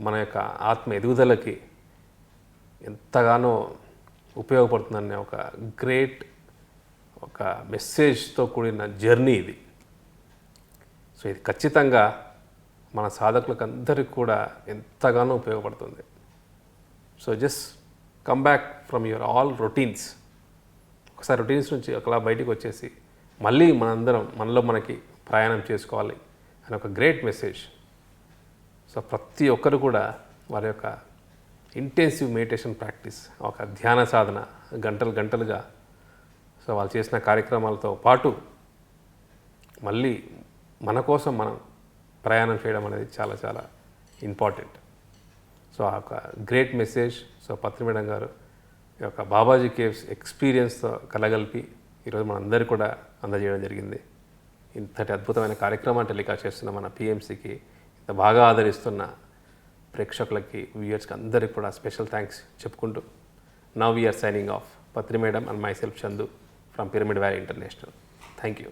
S1: మన యొక్క ఆత్మ ఎదుగుదలకి ఎంతగానో ఉపయోగపడుతుందనే ఒక గ్రేట్ ఒక మెసేజ్తో కూడిన జర్నీ ఇది. సో ఇది ఖచ్చితంగా మన సాధకులకు అందరికీ కూడా ఎంతగానో ఉపయోగపడుతుంది. So just come back from your all routines. ఒకసారి రొటీన్స్ నుంచి ఒకలా బయటికి వచ్చేసి మళ్ళీ మనందరం మనలో మనకి ప్రయాణం చేసుకోవాలి అని ఒక గ్రేట్ మెసేజ్. సో ప్రతి ఒక్కరు కూడా వారి యొక్క ఇంటెన్సివ్ మెడిటేషన్ ప్రాక్టీస్, ఒక ధ్యాన సాధన గంటలుగా సో వాళ్ళు చేసిన కార్యక్రమాలతో పాటు మళ్ళీ మన కోసం మనం ప్రయాణం చేయడం అనేది చాలా చాలా ఇంపార్టెంట్. సో ఆ ఒక గ్రేట్ మెసేజ్ సో పత్రి మేడం గారు ఈ యొక్క బాబాజీ కేవ్స్ ఎక్స్పీరియన్స్తో కలగలిపి ఈరోజు మనందరికీ కూడా అందజేయడం జరిగింది. ఇంతటి అద్భుతమైన కార్యక్రమాన్ని టెలికాస్ట్ చేస్తున్న మన పిఎంసికి, ఇంత బాగా ఆదరిస్తున్న ప్రేక్షకులకి, వ్యూయర్స్కి అందరికీ కూడా స్పెషల్ థ్యాంక్స్ చెప్పుకుంటూ now we are signing off. Patri madam and myself Chandu from Pyramid Valley International. Thank you.